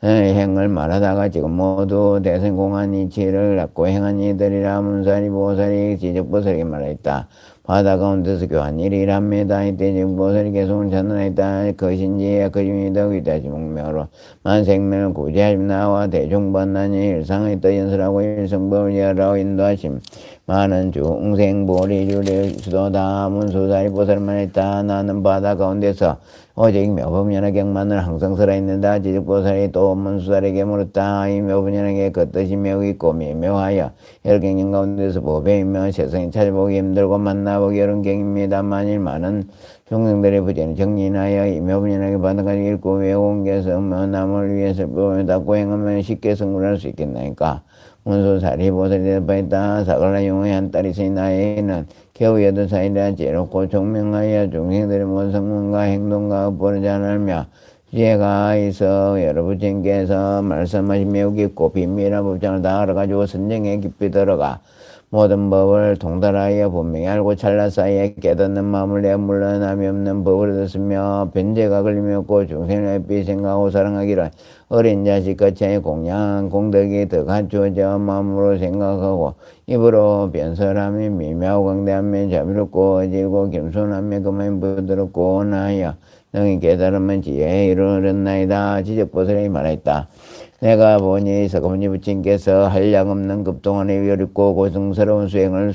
행을 말하다가 지금 모두 대성공한 이치를 갖고 행한 이들이라. 문살이 보살이 지적보살에게 말했다. 바다 가운데서 교한 일이랍니다. 이때 지적보살이 계속 전언했다. 그것인지 그중이다 위다지 목명으로 만생명을 구제하심 나와 대중반난이 일상의 떠 연설하고 일성법을 열하고 인도하심 많은 중생 보리주리 수도다 문수사리 보살만 있다. 나는 바다 가운데서 오직 묘법연의 객만을 항상 살아있는다. 지적보살이 또 문수살에게 물었다. 이 묘법연에게 그 뜻이 매우 있고 미묘하여 혈경영 가운데서 법에 임명한 세상에 찾아보기 힘들고 만나보기 어려운 경입니다. 만일 많은 중생들의 부재는 정리하여 이 묘법연에게 바다까지 읽고 외운 게서 남을 위해서 법을 닦고 행하면 쉽게 성불할 수 있겠나이까. 문수살이 보살이 대답하였다. 사갈라 용의 한 딸이 있으니 나에게는 겨우 8살이라 제롭고 총명하여 중생들의 모든 성문과 행동과 버리지 않으며 지혜가 있어 여러분께서 말씀하신 매우 깊고 비밀한 법장을 다 알아가지고 선정에 깊이 들어가 모든 법을 통달하여 분명히 알고 찰나 사이에 깨닫는 마음을 내어 물러남이 없는 법을 얻었으며 변제가 걸림이 없고 중생을 햇빛 생각하고 사랑하기를 어린 자식같이 공양 공덕이 더 갖추어져 마음으로 생각하고 입으로 변설함이 미묘하고 광대함이 자비롭고 어질고 겸손함이 그만 부드럽고 온하여 능히 깨달으면 지혜에 이르렀나이다. 지적보살이 말했다. 내가 보니 서가모니 부친께서 한량 없는 급동안의 위롭고 고성스러운 수행을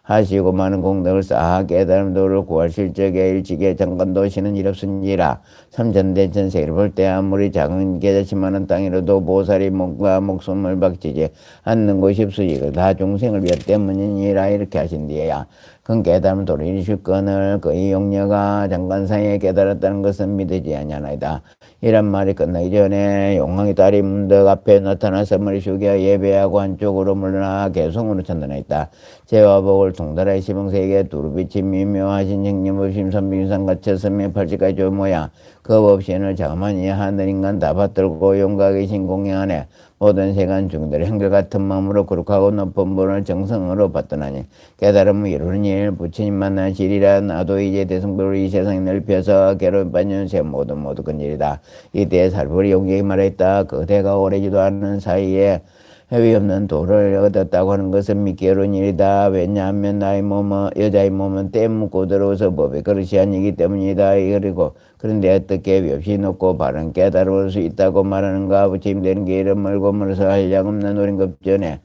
하시고 많은 공덕을 쌓아 깨달음도를 구하실 적에 일찍에 잠깐 도시는 일 없은지라. 삼천대천 세계를 볼 때 아무리 작은 깨자치만한 땅이라도 보살이 몸과 목숨을 박치지 않는 곳이 없으니 다 중생을 위하 때문이니라. 이렇게 하신 뒤에야 그 깨달음 도를 이루실거늘 그의 용녀가 잠깐 사이에 깨달았다는 것은 믿으지 아니하나이다. 이란 말이 끝나기 전에 용왕의 딸이 문득 앞에 나타나서 머리 숙여 예배하고 한쪽으로 물러나 개성으로 찬단했다. 죄와 복을 통달하여 시봉세에게 두루빛이 미묘하신 형님없임 선비유상 갖췄으며 팔찌까지 조 모양 그 법신을 자그마니 하늘인간 다 받들고 용각이신 공양 안에 모든 세간 중들의 한결같은 마음으로 거룩하고 높은 본을 정성으로 받더나니 깨달음을 이루는 일 부처님 만나시리라. 나도 이제 대승불을 이 세상에 넓혀서 괴로운 연세 모두 건일이다. 이때 살불이 용객이 말했다. 그대가 오래지도 않은 사이에 해위 없는 도를 얻었다고 하는 것은 믿기 어려운 일이다. 왜냐하면 나의 몸은 여자의 몸은 때 묻고 들어서 법의 그릇이 아니기 때문이다. 그리고 그런데 어떻게 몹시 높고 바른 깨달을 수 있다고 말하는가. 부처님 되는 게 이름 멀고 멀어서 한량 없는 오랜 급전에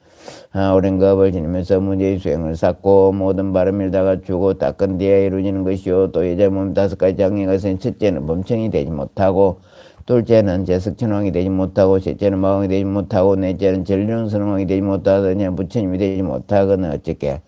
오랜 겁을 지니면서 문제의 수행을 쌓고 모든 바람을 다 갖추고 닦은 뒤에 이루어지는 것이요. 또 여자의 몸 5가지 장애가 있으니 첫째는 범청이 되지 못하고 둘째는 제석천왕이 되지 못하고 셋째는 마왕이 되지 못하고 넷째는 전륜선왕이 되지 못하더냐 부처님이 되지 못하거나 어찌게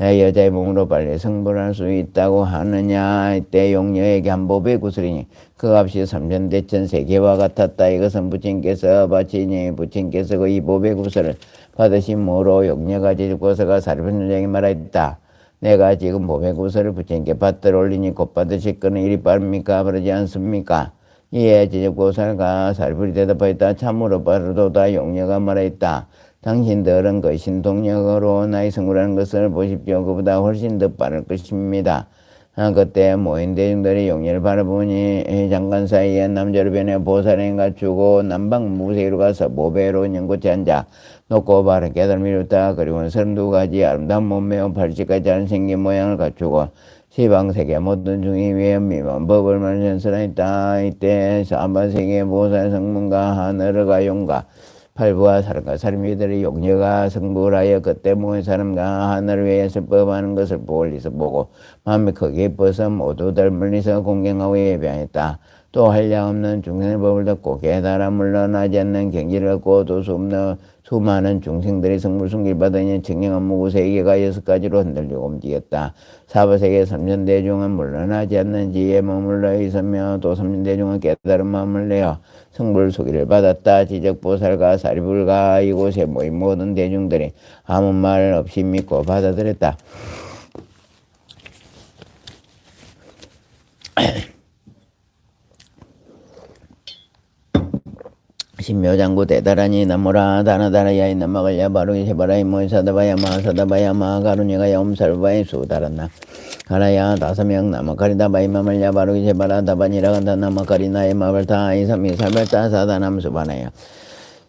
여자의 몸으로 빨리 성불할 수 있다고 하느냐. 이때 용녀에게 한 법의 구슬이니 그 값이 삼천대천 세계와 같았다. 이것은 부처님께서 바치니 부처님께서 그 이 법의 구슬을 받으신 모로 용녀가 제주고서가 사리분전장에 말하였다. 내가 지금 법의 구슬을 부처님께 받들어 올리니 곧 받으실 거는 이리 빠릅니까? 그러지 않습니까? 이에 지적보살과 살불이 대답하였다. 참으로 빠르도다. 용녀가 말하였다. 당신들은 그 신통력으로 나의 성불하는 것을 보십시오. 그보다 훨씬 더 빠를 것입니다. 그때 모인 대중들이 용녀를 바라보니 잠깐 사이에 남자로 변해 보살에 갖추고 남방 무세로 가서 보배로 연꽃에 앉아 높고 바른 깨달음을 이뤘다. 그리고는 32가지 아름다운 몸매와 80가지 하는 생긴 모양을 갖추고 시방세계 모든 중이 위에 미만 법을 만전설하였다. 이때 사반세계 보살 성문과 하늘과 용과 팔부와 사람과 사람이들의 용녀가 성불하여 그때 모인 사람과 하늘을 위해 설법하는 것을 멀리서 보고 마음이 크게 기뻐서 모두들 멀리서 공경하고 예배하였다. 또 한량 없는 중생의 법을 듣고 깨달아 물러나지 않는 경지를 얻고 또 수많은 중생들이 성불 숨길 받으니 청량한 무구세계가 6가지로 흔들리고 움직였다. 사바세계 삼천대중은 물러나지 않는 지혜에 머물러 있으며 또 삼천대중은 깨달은 마음을 내어 성불 소기를 받았다. 지적보살과 사리불가 이곳에 모인 모든 대중들이 아무 말 없이 믿고 받아들였다. 신묘장구 대다라니 나무라 다나다라야 이나마갈야 바로이 세바라이 모이사다바야 마사다바야 마가루니가야 옴살바이 수다란나 가라야 5명 나마카리다바이 마말야 바로이 세바라 다바니라간다 나마카리나의 마발타 이삼이 살발타 사다남수바나야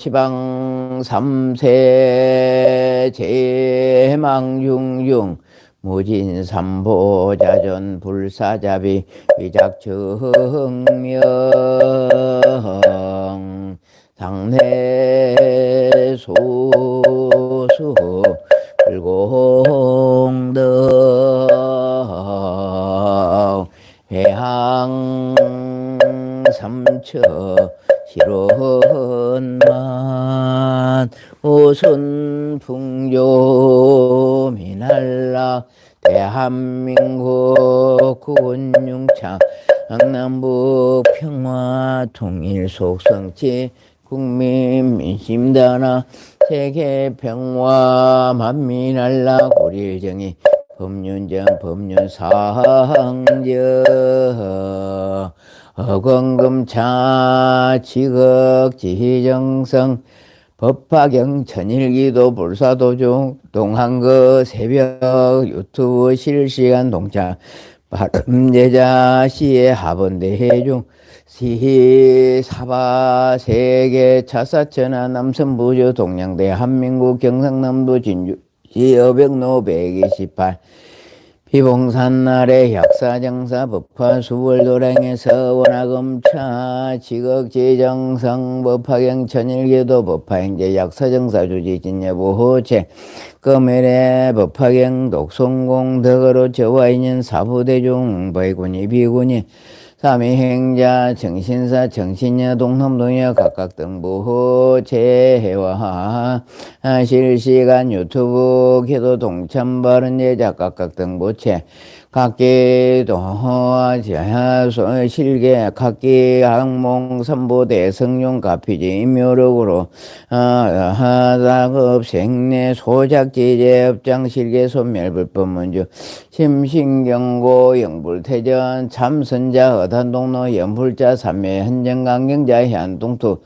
지방 삼세 제망중중 무진삼보자전 불사자비 위작정명 당내소수 불공덕 회항삼처 실원만 오순풍조 미날라 대한민국 군융창 강남북 평화 통일 속성치 국민 민심단하 세계 평화 만민날라 고릴정의 법륜정 법륜상정 어건금차 지극지정성 법화경 천일기도 불사도중 동한거 새벽 유튜브 실시간 동차 발음제자 시의 하본대해중 시사바 세계 차사천하 남선부주 동양대 한민국 경상남도 진주 시어백로 128 비봉산날의 약사정사 법화수월도량에서 원화검차 지극지정성 법화경 천일계도 법화행제 약사정사 주지진예보호체 금일의 법화경 독송공 덕으로 저와있는 사부대중 벌군이 비군이 삼위행자 정신사 정신여 동남동여 각각 등부호 재해와 실시간 유튜브 기도 동참 바른 예자 각각 등부체 각기도 실계 각기 항몽 삼보대 성룡 가피지 묘력으로 다급 생내 소작지제 업장 실계 소멸 불법문주 심신경고 영불태전 참선자 어단동로 연불자 삼매 현정강경자 현동투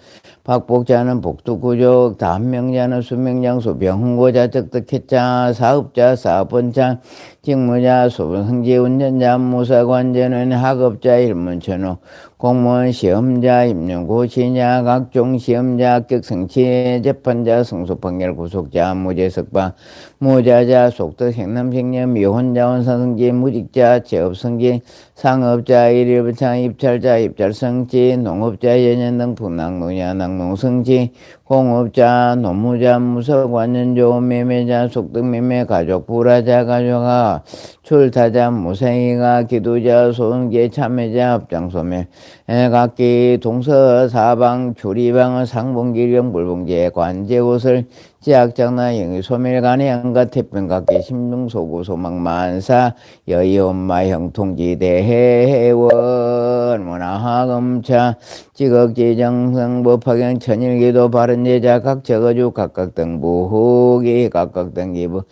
박복자는 복두구족 단명자는 수명장수 병흥고자 적득했자 사업자 사업본자 직무자 소분성지 운전자 무사관제는 학업자 일문천후 공무원 시험자 임용고시자 각종 시험자 합격성취 재판자 성소판결 구속자 무죄석방 무자자 속덕 생남생녀 미혼자 원사성지 무직자 재업성지 상업자 일일부창 입찰자 입찰성지 농업자 연연 등 풍랑노냐 낭농성지 공업자 노무자 무서관연조 매매자 속덕매매 가족 불화자 가족아 출타자 무생이가 기도자 소은계 참매자 합장소매 각기 동서사방 주리방의 상봉기령 불봉제 관제옷을 지학장나 영의 소멸간의 양가 태평각계 심중소구 소망만사 여의엄마 형통지대회원 문화검차 지극지정성 법화경 천일기도 바른제자 각 적어주 각각 등부호기 각각 등기부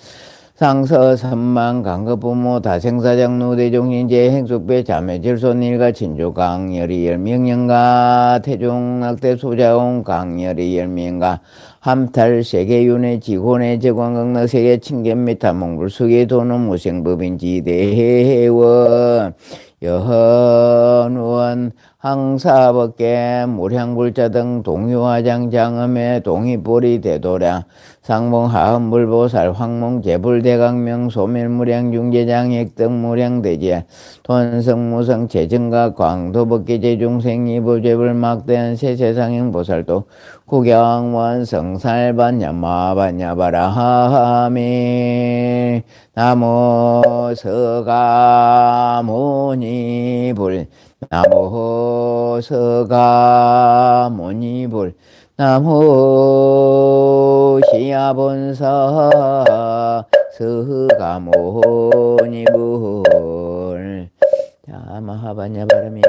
상서 선망 강급부모 다생사장 누대종인제 행숙배 자매질손일가 친조 강열이 열명령가 태종 낙대 소자옹 강열이 열명가 함탈 세계윤회 지곤의 제관강나 세계 칭견 탐몽불 수계 도는 무생법인지 대회원 여헌원 항사법계 무량불자 등 동유화장 장엄의 동의보리 대도량 상봉 하음불보살 황몽 제불대강명 소멸무량 중제장 액등 무량대지야 돈성무성 재증가 광도법계 제중생이 보제불 막대한 세세상행 보살도 구경원 성살반야마반야바라하미 나모 서가모니불 나모 서가모니불 나모 시야본사 서가모니불 자 마하반야바라미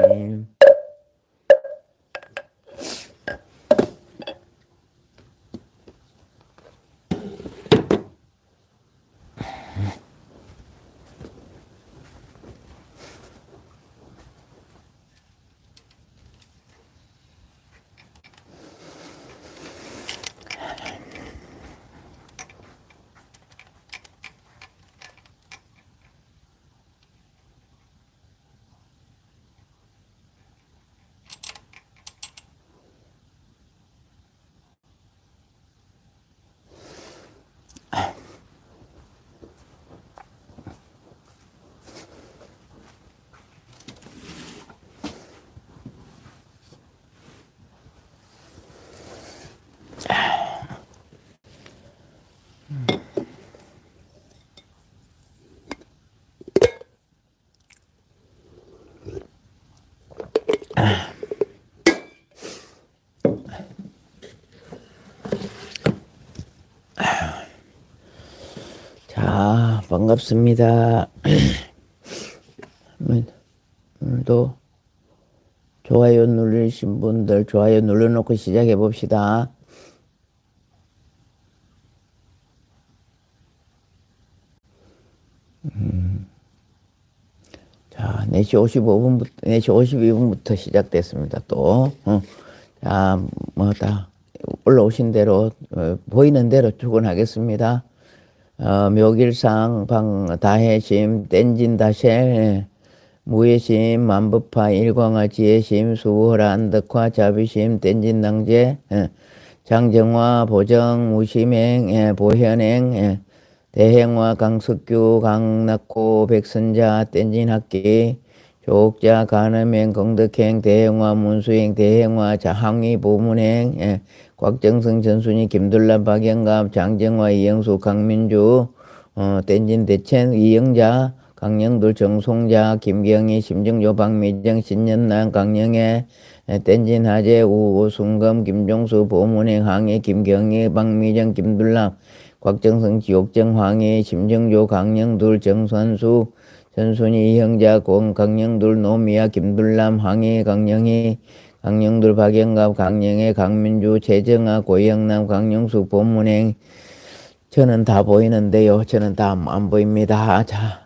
반갑습니다. 오늘도 좋아요 누르신 분들 좋아요 눌러놓고 시작해 봅시다. 자, 4시 55분부터, 4시 52분부터 시작됐습니다. 또, 자, 다 올라오신 대로, 보이는 대로 출근하겠습니다. 묘길상, 다해심, 땐진다셀, 무예심, 만법파, 일광화, 지혜심, 수호라, 안덕화, 자비심, 땐진낭제, 장정화, 보정, 무심행, 보현행, 대행화, 강석규, 강낙호, 백선자, 땐진학기, 조옥자, 간음행, 공덕행, 대행화, 문수행, 대행화, 자항위, 보문행, 곽정성, 전순희, 김둘란, 박영감, 장정화, 이영수, 강민주, 땐진 대첸, 이영자, 강영돌, 정송자, 김경희, 심정조, 박미정, 신년남, 강영애, 땐진 하재, 우승검, 김종수, 보문행, 항해, 김경희, 박미정, 김둘남, 곽정성, 지옥정, 황희, 심정조, 강영둘, 정선수, 전순희, 이형자, 강영둘, 노미야, 김둘남, 황희, 강영희, 강영둘, 박영갑, 강영애, 강민주, 최정아, 고영남, 강영수, 보문행. 저는 다 보이는데요. 저는 다 안 보입니다. 자,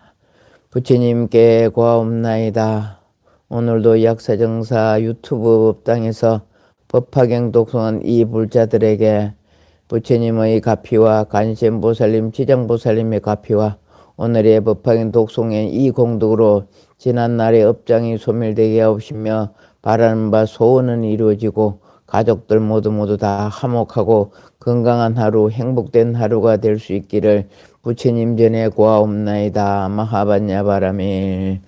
부처님께 고하옵나이다. 오늘도 약사정사 유튜브 법당에서 법화경 독송한 이 불자들에게 부처님의 가피와 간센보살님, 지장보살님의 가피와 오늘의 법화경 독송의 이 공덕으로 지난날의 업장이 소멸되게 하옵시며 바라는 바 소원은 이루어지고 가족들 모두 다 화목하고 건강한 하루, 행복된 하루가 될 수 있기를 부처님 전에 고하옵나이다. 마하반야바라밀.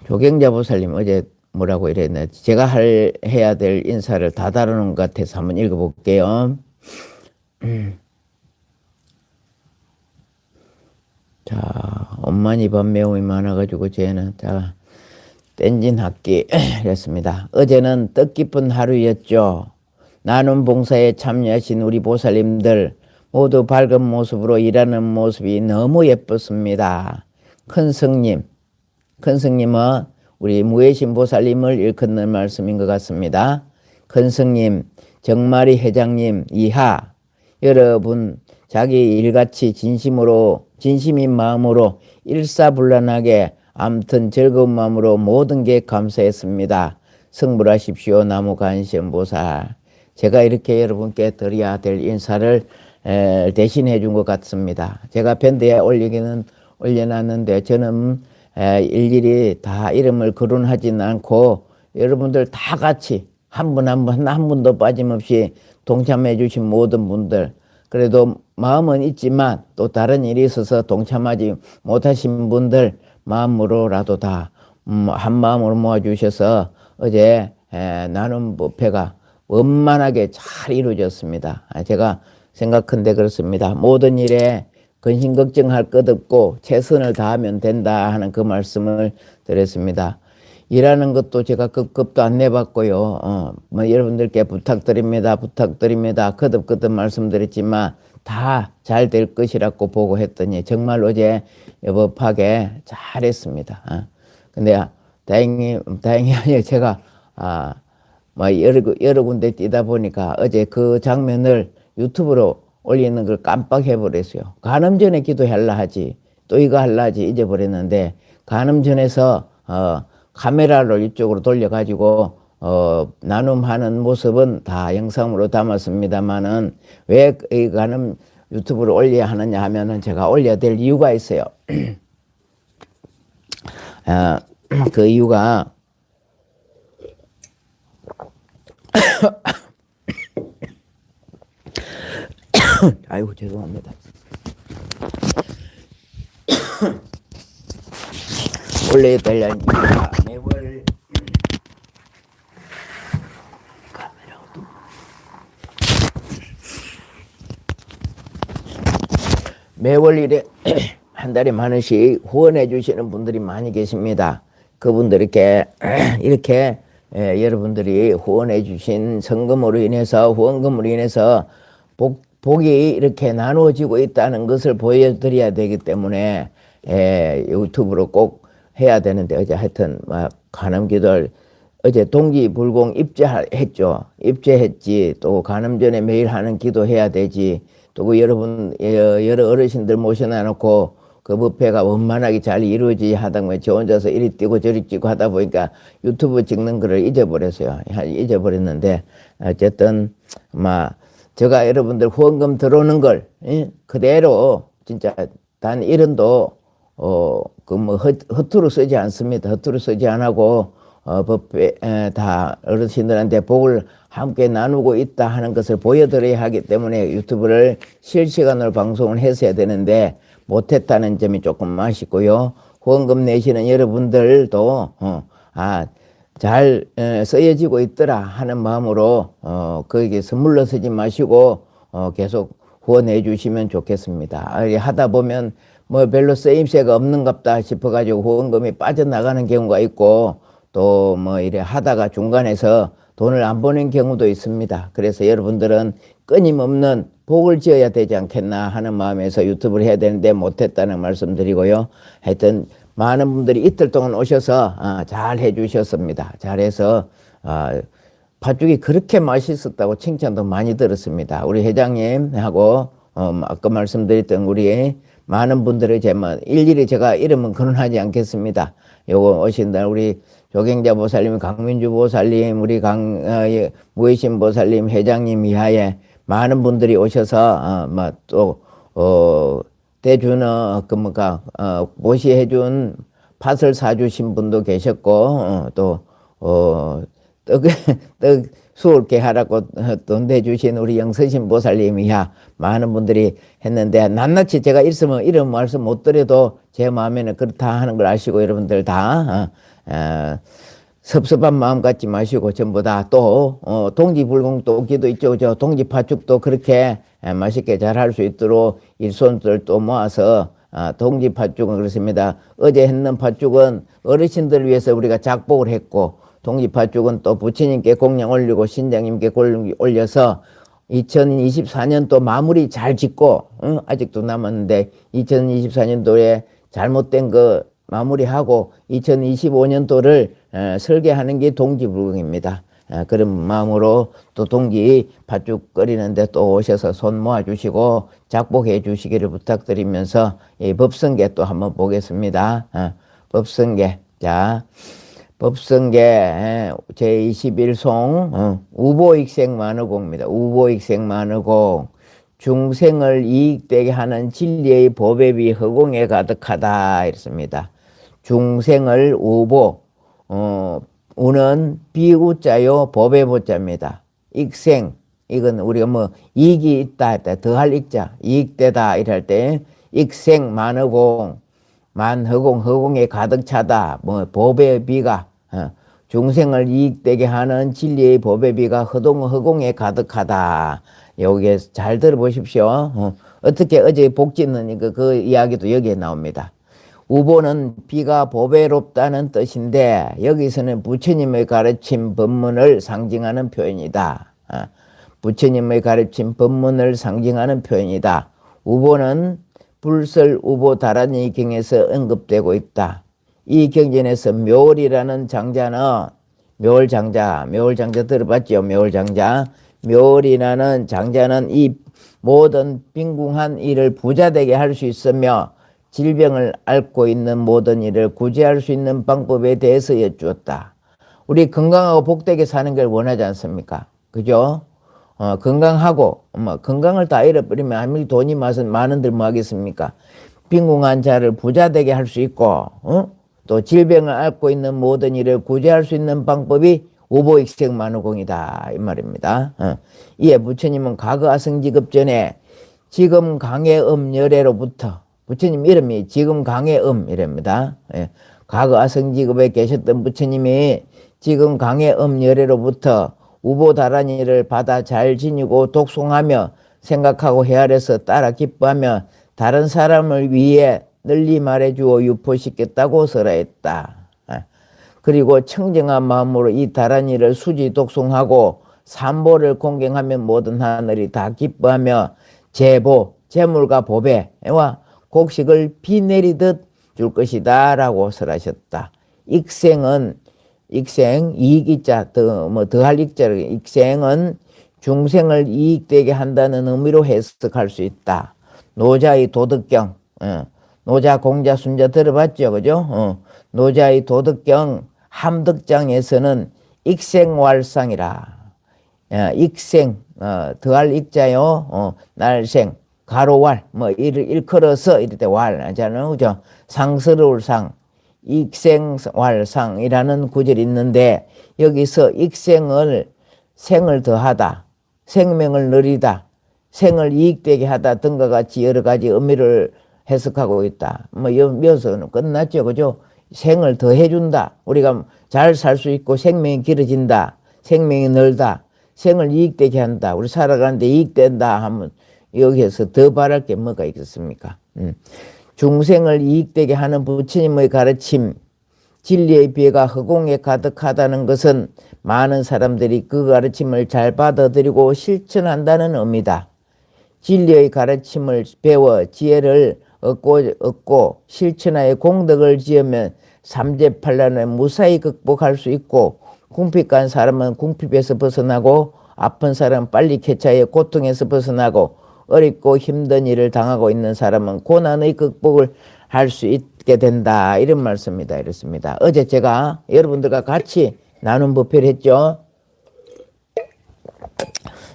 조경자 보살님 어제 뭐라고 이랬나? 제가 해야 될 인사를 다 다루는 것 같아서 한번 읽어볼게요. 자, 엄마니 밤매움이 많아가지고 쟤는 자 땐진 학기 이랬습니다. 어제는 뜻깊은 하루였죠. 나눔 봉사에 참여하신 우리 보살님들 모두 밝은 모습으로 일하는 모습이 너무 예뻤습니다. 큰 성님은 우리 무예신 보살님을 일컫는 말씀인 것 같습니다. 큰 성님, 정마리 회장님 이하 여러분 자기 일같이 진심인 마음으로 일사불란하게 아무튼 즐거운 마음으로 모든 게 감사했습니다. 성불하십시오. 나무 간센보살. 제가 이렇게 여러분께 드려야 될 인사를 대신해 준 것 같습니다. 제가 밴드에 올려놨는데 저는 일일이 다 이름을 거론하지는 않고 여러분들 다 같이 한 분도 빠짐없이 동참해 주신 모든 분들 그래도 마음은 있지만 또 다른 일이 있어서 동참하지 못하신 분들 마음으로라도 다 한 마음으로 모아주셔서 어제 나눔 법회가 원만하게 잘 이루어졌습니다. 제가 생각한데 그렇습니다. 모든 일에 근심 걱정할 것 없고 최선을 다하면 된다 하는 그 말씀을 드렸습니다. 일하는 것도 제가 급급도 안 내봤고요. 여러분들께 부탁드립니다. 거듭 말씀드렸지만 다 잘 될 것이라고 보고 했더니 정말 어제 여법하게 잘했습니다. 근데 다행히 아니에요. 제가 여러 군데 뛰다 보니까 어제 그 장면을 유튜브로 올리는 걸 깜빡해버렸어요. 가늠 전에 기도할라 하지 또 이거 할라 하지 잊어버렸는데 가늠 전에서 카메라를 이쪽으로 돌려가지고 나눔하는 모습은 다 영상으로 담았습니다만은 왜 이 가늠 유튜브를 올려야 하느냐 하면은 제가 올려야 될 이유가 있어요. 그 이유가 아이고 죄송합니다. 올려야 될 이유가 매월 매월 일에 한 달에 만 원씩 후원해 주시는 분들이 많이 계십니다. 그분들께 이렇게 여러분들이 후원해 주신 후원금으로 인해서 복이 이렇게 나누어지고 있다는 것을 보여드려야 되기 때문에 유튜브로 꼭 해야 되는데 어제 하여튼 막 간음기도를 어제 동기불공 입제했죠. 입제했지. 또 간음 전에 매일 하는 기도해야 되지. 또 그 여러분 여러 어르신들 모셔놔 놓고 그 법회가 원만하게 잘 이루어지지 하다 보니 저 혼자서 이리 뛰고 저리 뛰고 하다 보니까 유튜브 찍는 거를 잊어버렸어요. 잊어버렸는데 어쨌든 막 제가 여러분들 후원금 들어오는 걸 그대로 진짜 단 1원도 그 뭐 허투루 쓰지 않습니다. 허투루 쓰지 않고 법회 다 어르신들한테 복을 함께 나누고 있다 하는 것을 보여드려야 하기 때문에 유튜브를 실시간으로 방송을 했어야 되는데 못했다는 점이 조금 아쉽고요. 후원금 내시는 여러분들도 잘 쓰여지고 있더라 하는 마음으로 거기에 선물로 쓰지 마시고 계속 후원해 주시면 좋겠습니다. 하다 보면 뭐 별로 쓰임새가 없는갑다 싶어가지고 후원금이 빠져나가는 경우가 있고 또 뭐 이래 하다가 중간에서 돈을 안 버는 경우도 있습니다. 그래서 여러분들은 끊임없는 복을 지어야 되지 않겠나 하는 마음에서 유튜브를 해야 되는데 못했다는 말씀 드리고요. 하여튼 많은 분들이 이틀 동안 오셔서 잘 해주셨습니다. 잘해서 팥죽이 그렇게 맛있었다고 칭찬도 많이 들었습니다. 우리 회장님하고 아까 말씀드렸던 우리 많은 분들의 제만 일일이 제가 이름은 거론하지 않겠습니다. 요거 오신 날 우리 조경자 보살님, 강민주 보살님, 우리 무의신 보살님, 회장님 이하에 많은 분들이 오셔서 대주는 모시해준 팥을 사주신 분도 계셨고 떡 수올게 하라고 돈 대주신 우리 영서신 보살님 이하 많은 분들이 했는데 낱낱이 제가 있으면 이름 말씀 못 드려도 제 마음에는 그렇다 하는 걸 아시고 여러분들 다 섭섭한 마음 갖지 마시고 전부 다 또 동지불공 또 기도 있죠. 저 동지팥죽도 그렇게 맛있게 잘 할 수 있도록 일손들 또 모아서 동지팥죽은 그렇습니다. 어제 했는 팥죽은 어르신들을 위해서 우리가 작복을 했고 동지팥죽은 또 부처님께 공양 올리고 신장님께 공양 올려서 2024년도 마무리 잘 짓고 아직도 남았는데 2024년도에 잘못된 거 마무리하고 2025년도를 설계하는 게 동지불공입니다. 그런 마음으로 또 동지 팥죽 끓이는데 또 오셔서 손 모아주시고 작복해 주시기를 부탁드리면서 이 법성계 또 한번 보겠습니다. 법성계. 자, 법성계 제21송 우보익생만의공입니다. 우보익생만의공. 중생을 이익되게 하는 진리의 법에비 허공에 가득하다 이렇습니다. 중생을 우보 우는 비우자요 법의 보자입니다. 익생 이건 우리가 뭐 이익이 있다 했다 더할 익자 이익되다 이럴 때 익생 만허공 만허공 허공에 가득 차다 뭐 법의 비가 중생을 이익되게 하는 진리의 법의 비가 허공에 가득하다. 여기에 잘 들어보십시오. 어떻게 어제 복 짓는 그 이야기도 여기에 나옵니다. 우보는 비가 보배롭다는 뜻인데 여기서는 부처님의 가르침 법문을 상징하는 표현이다. 부처님의 가르침 법문을 상징하는 표현이다. 우보는 불설 우보 다란이 경에서 언급되고 있다. 이 경전에서 묘월이라는 장자는 묘월장자 들어봤죠? 묘월장자. 묘월이라는 장자는 이 모든 빈궁한 일을 부자되게 할 수 있으며 질병을 앓고 있는 모든 일을 구제할 수 있는 방법에 대해서 여쭈었다. 우리 건강하고 복되게 사는 걸 원하지 않습니까? 그죠? 건강하고 건강을 다 잃어버리면 아무리 돈이 많은들 뭐 하겠습니까? 빈궁한 자를 부자되게 할 수 있고 또 질병을 앓고 있는 모든 일을 구제할 수 있는 방법이 우보익생만의공이다 이 말입니다. 이에 부처님은 과거 아성지급 전에 지금 강해음 열애로부터 부처님 이름이 지금 강해음 이랍니다. 과거 아성지급에 계셨던 부처님이 지금 강해음 열애로부터 우보다란이를 받아 잘 지니고 독송하며 생각하고 헤아려서 따라 기뻐하며 다른 사람을 위해 널리 말해주어 유포시켰다고 설하였다. 그리고 청정한 마음으로 이 다란이를 수지 독송하고 삼보를 공경하면 모든 하늘이 다 기뻐하며 제보, 재물과 보배와 곡식을 비 내리듯 줄 것이다 라고 설하셨다. 익생은 익생 이익이자 더할 익자로 익생은 중생을 이익되게 한다는 의미로 해석할 수 있다. 노자의 도덕경, 노자 공자 순자 들어봤죠, 그죠? 노자의 도덕경 함덕장에서는 익생왈상이라. 익생 더할 익자요, 날생 가로왈 일컬어서 이럴 때 왈 하잖아요, 그죠? 상스러울 상 익생왈상이라는 구절이 있는데 여기서 익생을 생을 더하다, 생명을 느리다, 생을 이익되게 하다 등과 같이 여러 가지 의미를 해석하고 있다. 여기서는 끝났죠, 그죠? 생을 더해준다. 우리가 잘 살 수 있고 생명이 길어진다. 생명이 늘다. 생을 이익되게 한다. 우리 살아가는데 이익된다 하면 여기에서 더 바랄 게 뭐가 있겠습니까? 중생을 이익되게 하는 부처님의 가르침, 진리의 비가 허공에 가득하다는 것은 많은 사람들이 그 가르침을 잘 받아들이고 실천한다는 의미다. 진리의 가르침을 배워 지혜를 얻고 실천하여 공덕을 지으면 삼재팔란을 무사히 극복할 수 있고, 궁핍한 사람은 궁핍에서 벗어나고 아픈 사람은 빨리 쾌차해 고통에서 벗어나고 어렵고 힘든 일을 당하고 있는 사람은 고난의 극복을 할 수 있게 된다. 이런 말씀입니다. 이렇습니다. 어제 제가 여러분들과 같이 나눔 법회를 했죠.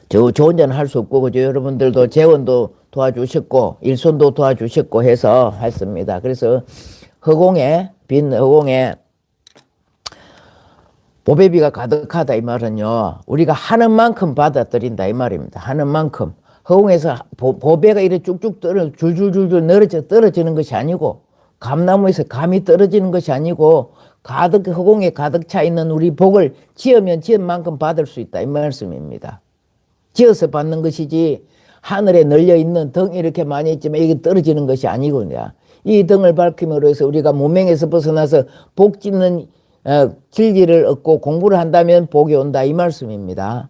저 혼자는 할 수 없고, 그죠? 여러분들도 재원도 도와주셨고 일손도 도와주셨고 해서 했습니다. 그래서 빈 허공에 보배비가 가득하다 이 말은요, 우리가 하는 만큼 받아들인다 이 말입니다. 하는 만큼. 허공에서 보배가 이렇게 쭉쭉 줄줄줄줄 떨어지는 것이 아니고, 감나무에서 감이 떨어지는 것이 아니고, 허공에 가득 차 있는 우리 복을 지으면 지은 만큼 받을 수 있다 이 말씀입니다. 지어서 받는 것이지 하늘에 널려 있는 덩이 이렇게 많이 있지만 이게 떨어지는 것이 아니거든요. 이 덩을 밝힘으로 해서 우리가 문명에서 벗어나서 복 짓는 진리를 얻고 공부를 한다면 복이 온다 이 말씀입니다.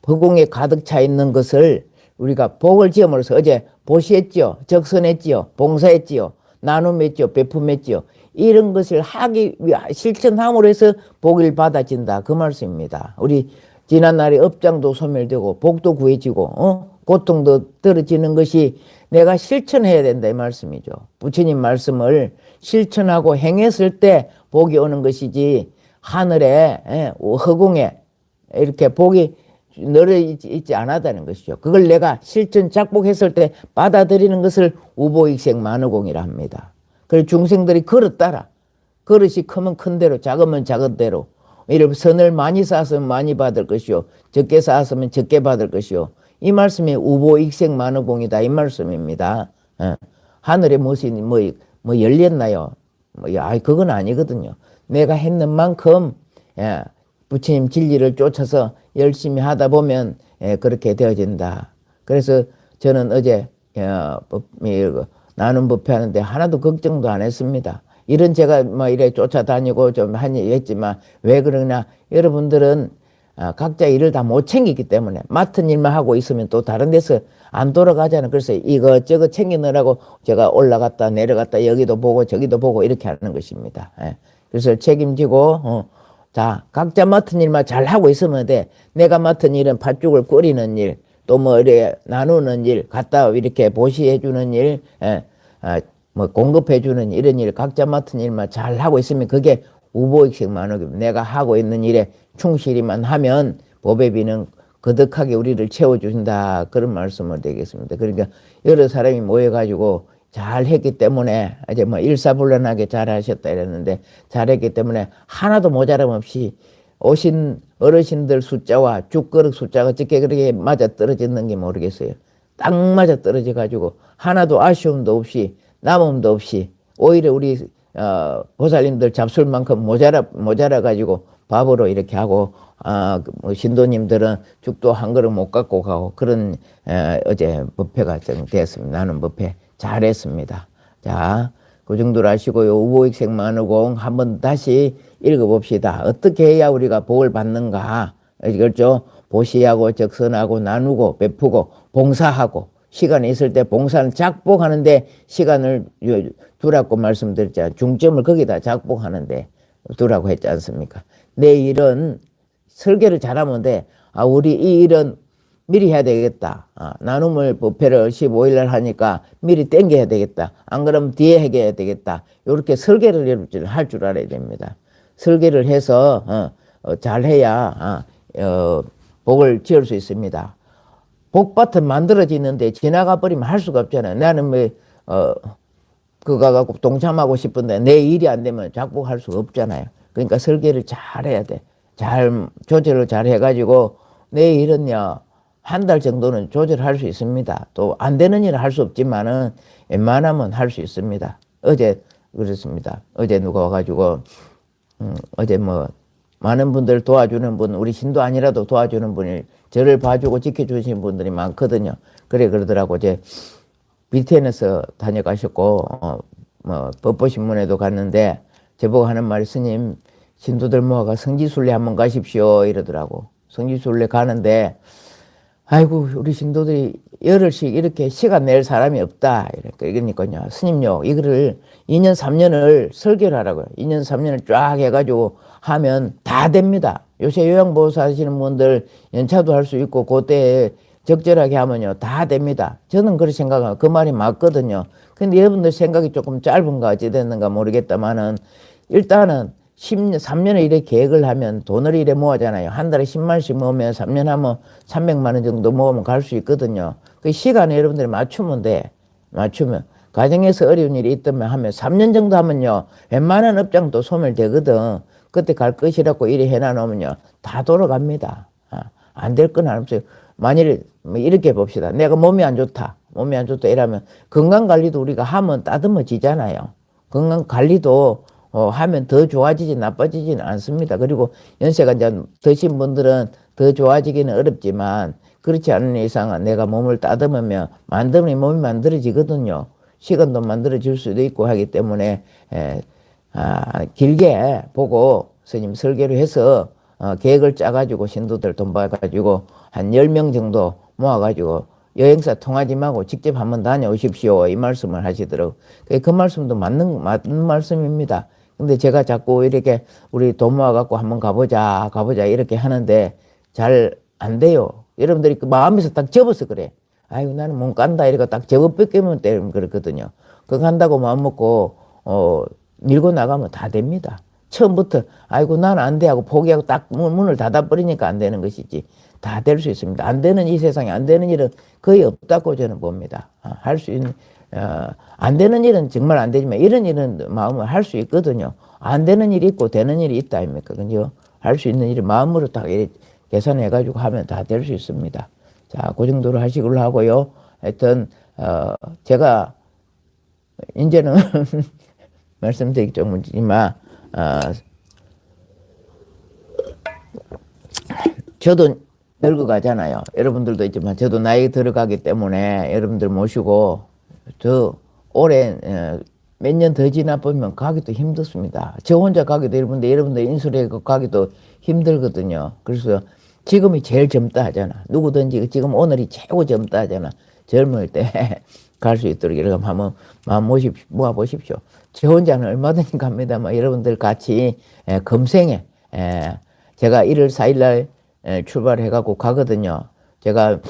허공에 가득 차 있는 것을 우리가 복을 지음으로써 어제 보시했지요, 적선했지요, 봉사했지요, 나눔했지요, 베품했지요. 이런 것을 실천함으로 해서 복을 받아진다 그 말씀입니다. 우리 지난날에 업장도 소멸되고 복도 구해지고 고통도 떨어지는 것이 내가 실천해야 된다 이 말씀이죠. 부처님 말씀을 실천하고 행했을 때 복이 오는 것이지 하늘에 허공에 이렇게 복이 늘어 있지 않았다는 것이죠. 그걸 내가 실천 작복했을 때 받아들이는 것을 우보익생 만허공이라 합니다. 그래서 중생들이 그릇 따라, 그릇이 크면 큰 대로 작으면 작은 대로, 이런 선을 많이 쌓았으면 많이 받을 것이요, 적게 쌓았으면 적게 받을 것이요, 이 말씀이 우보익생 만허공이다 이 말씀입니다. 하늘에 무엇이 열렸나요? 그건 아니거든요. 내가 했는 만큼 부처님 진리를 쫓아서 열심히 하다 보면 그렇게 되어진다. 그래서 저는 어제 나눔 법회 하는데 하나도 걱정도 안 했습니다. 이런 제가 이래 쫓아다니고 좀 했지만 왜 그러냐, 여러분들은 각자 일을 다 못 챙기기 때문에 맡은 일만 하고 있으면 또 다른 데서 안 돌아가잖아요. 그래서 이것저것 챙기느라고 제가 올라갔다 내려갔다 여기도 보고 저기도 보고 이렇게 하는 것입니다. 그래서 책임지고 자, 각자 맡은 일만 잘 하고 있으면 돼. 내가 맡은 일은 팥죽을 끓이는 일, 또 이렇게 나누는 일, 갖다 이렇게 보시해주는 일, 공급해주는 이런 일, 각자 맡은 일만 잘 하고 있으면 그게 우보익생 만허입니다. 내가 하고 있는 일에 충실히만 하면 보배비는 거듭하게 우리를 채워준다. 그런 말씀을 드리겠습니다. 그러니까 여러 사람이 모여가지고 잘 했기 때문에 이제 일사불란하게 잘 하셨다 이랬는데, 잘했기 때문에 하나도 모자람 없이 오신 어르신들 숫자와 죽그릇 숫자가 어떻게 그렇게 맞아 떨어졌는지 모르겠어요. 딱 맞아 떨어져 가지고 하나도 아쉬움도 없이 남음도 없이 오히려 우리 보살님들 잡술 만큼 모자라 가지고 밥으로 이렇게 하고, 신도님들은 죽도 한 그릇 못 갖고 가고, 그런 어제 법회가 되었습니다. 나는 법회 잘했습니다. 자, 그 정도로 하시고요. 우보익생 만허공 한번 다시 읽어봅시다. 어떻게 해야 우리가 복을 받는가? 그렇죠? 보시하고 적선하고 나누고 베푸고 봉사하고 시간이 있을 때 봉사는 작복하는데 시간을 두라고 말씀드렸잖아요. 중점을 거기다 작복하는데 두라고 했지 않습니까? 내 일은 설계를 잘하면 돼. 아, 우리 이 일은 미리 해야 되겠다. 나눔을 부패를 15일 날 하니까 미리 땡겨야 되겠다. 안 그러면 뒤에 해야 되겠다. 이렇게 설계를 할 줄 알아야 됩니다. 설계를 해서 잘해야 복을 지을 수 있습니다. 복밭은 만들어지는데 지나가 버리면 할 수가 없잖아요. 나는 그거 갖고 동참하고 싶은데 내 일이 안 되면 작복할 수가 없잖아요. 그러니까 설계를 잘 해야 돼. 잘 조절을 잘 해가지고 내 일은요 한 달 정도는 조절할 수 있습니다. 또 안 되는 일은 할 수 없지만은 웬만하면 할 수 있습니다. 어제 그렇습니다. 어제 누가 와가지고 어제 많은 분들 도와주는 분, 우리 신도 아니라도 도와주는 분이 저를 봐주고 지켜주신 분들이 많거든요. 그러더라고. 이제 BTN에서 다녀가셨고 법보신문에도 갔는데 저보고 하는 말이 스님 신도들 모아가 성지순례 한번 가십시오 이러더라고. 성지순례 가는데 아이고 우리 신도들이 열흘씩 이렇게 시간 낼 사람이 없다. 그러니까요. 스님요 이거를 2년 3년을 설계를 하라고요. 2년 3년을 쫙 해가지고 하면 다 됩니다. 요새 요양보호사 하시는 분들 연차도 할 수 있고 그때 적절하게 하면요 다 됩니다. 저는 그렇게 생각하고 그 말이 맞거든요. 근데 여러분들 생각이 조금 짧은가 어찌 됐는가 모르겠다만은 일단은 10년, 3년을 이래 계획을 하면 돈을 이래 모아잖아요. 한 달에 10만원씩 모으면 3년 하면 300만 원 정도 모으면 갈 수 있거든요. 그 시간에 여러분들이 맞추면 돼. 맞추면. 가정에서 어려운 일이 있다면 하면 3년 정도 하면요. 웬만한 업장도 소멸되거든. 그때 갈 것이라고 이래 해놔놓으면요. 다 돌아갑니다. 안 될 건 없어요. 만일 이렇게 봅시다. 내가 몸이 안 좋다. 몸이 안 좋다 이러면 건강관리도 우리가 하면 따듬어지잖아요. 건강관리도 하면 더 좋아지지 나빠지지는 않습니다. 그리고 연세가 이제 드신 분들은 더 좋아지기는 어렵지만 그렇지 않은 이상은 내가 몸을 따듬으면 만들면 몸이 만들어지거든요. 시간도 만들어질 수도 있고 하기 때문에 길게 보고 스님 설계를 해서 계획을 짜가지고 신도들 돈 받아가지고 한 10명 정도 모아가지고 여행사 통하지 말고 직접 한번 다녀오십시오. 이 말씀을 하시더라고요. 그 말씀도 맞는 말씀입니다. 근데 제가 자꾸 이렇게 우리 돈 모아갖고 한번 가보자 이렇게 하는데 잘 안 돼요. 여러분들이 그 마음에서 딱 접어서 그래. 아이고 나는 못 간다 이렇게 딱 접어뺏기면 때리면 그렇거든요. 그거 한다고 마음먹고 밀고 나가면 다 됩니다. 처음부터 아이고 나는 안 돼 하고 포기하고 딱 문을 닫아버리니까 안 되는 것이지 다 될 수 있습니다. 안 되는 이 세상에 안 되는 일은 거의 없다고 저는 봅니다. 할 수 있는 안 되는 일은 정말 안 되지만 이런 일은 마음을 할 수 있거든요. 안 되는 일이 있고 되는 일이 있다 아닙니까? 그죠? 할 수 있는 일을 마음으로 딱 계산해가지고 하면 다 될 수 있습니다. 자, 그 정도로 하시기로 하고요. 하여튼 제가 이제는 말씀드리기 좀 문제지만 저도 늙어가잖아요. 여러분들도 있지만 저도 나이 들어가기 때문에 여러분들 모시고 더 오래 몇 년 더 지나 보면 가기도 힘들습니다. 저 혼자 가기도 힘든데 여러분들 인수레 가기도 힘들거든요. 그래서 지금이 제일 젊다 하잖아. 누구든지 지금 오늘이 최고 젊다 하잖아. 젊을 때 갈 수 있도록 이렇게 한번 마음 모아보십시오. 저 혼자는 얼마든지 갑니다만 여러분들 같이 금생에 제가 1월 4일 날 출발해갖고 가거든요. 제가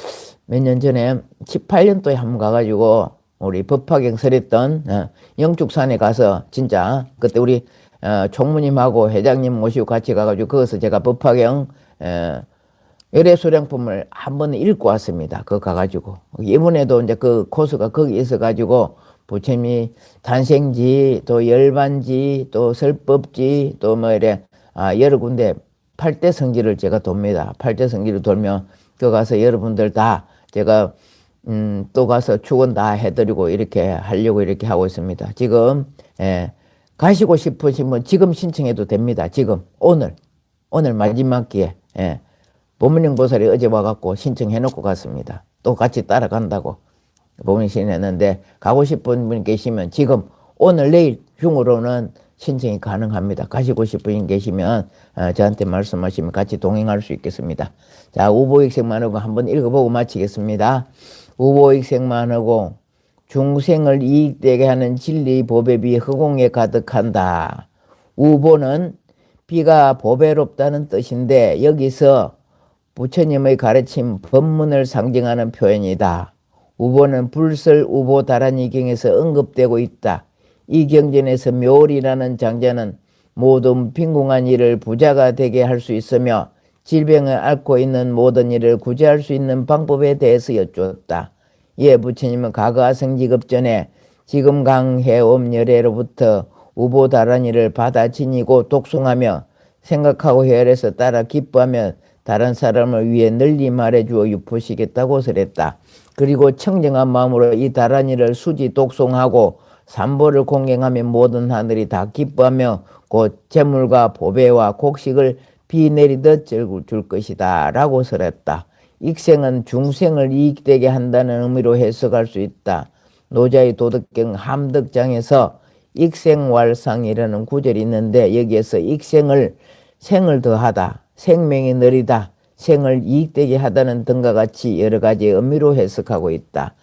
몇 년 전에 18년도에 한번 가가지고 우리 법화경 설했던 영축산에 가서 진짜 그때 우리 총무님하고 회장님 모시고 같이 가가지고 거기서 제가 법화경 열애소량품을 한번 읽고 왔습니다. 그거 가가지고 이번에도 이제 그 코스가 거기 있어가지고 부처님이 탄생지 또 열반지 또 설법지 또 뭐 이래 여러 군데 8대 성지를 제가 돕니다. 8대 성지를 돌면 그 가서 여러분들 다 제가 또 가서 축원 다 해드리고 이렇게 하려고 이렇게 하고 있습니다. 지금 가시고 싶으시면 지금 신청해도 됩니다. 지금 오늘 마지막 기회 법문영 보살이 어제 와갖고 신청해놓고 갔습니다. 또 같이 따라간다고 법문영 신청했는데 가고 싶은 분 계시면 지금 오늘 내일 중으로는 신청이 가능합니다. 가시고 싶은 분 계시면 저한테 말씀하시면 같이 동행할 수 있겠습니다. 자, 우보익생만하고 한번 읽어보고 마치겠습니다. 우보익생만하고 중생을 이익되게 하는 진리 보배비 허공에 가득한다. 우보는 비가 보배롭다는 뜻인데 여기서 부처님의 가르침 법문을 상징하는 표현이다. 우보는 불설 우보다란이경에서 언급되고 있다. 이 경전에서 묘리라는 장자는 모든 빈궁한 일을 부자가 되게 할 수 있으며 질병을 앓고 있는 모든 일을 구제할 수 있는 방법에 대해서 여쭈었다. 이에 부처님은 과거하생지급 전에 지금 강해옴열애로부터 우보다란이를 받아 지니고 독송하며 생각하고 헤아려서 따라 기뻐하며 다른 사람을 위해 널리 말해주어 유포시겠다고 설했다. 그리고 청정한 마음으로 이 다란이를 수지 독송하고 삼보를 공경하면 모든 하늘이 다 기뻐하며 곧 재물과 보배와 곡식을 비 내리듯 줄 것이다 라고 설했다. 익생은 중생을 이익되게 한다는 의미로 해석할 수 있다. 노자의 도덕경 함덕장에서 익생왈상이라는 구절이 있는데 여기에서 익생을 생을 더하다, 생명이 느리다, 생을 이익되게 하다는 등과 같이 여러 가지 의미로 해석하고 있다.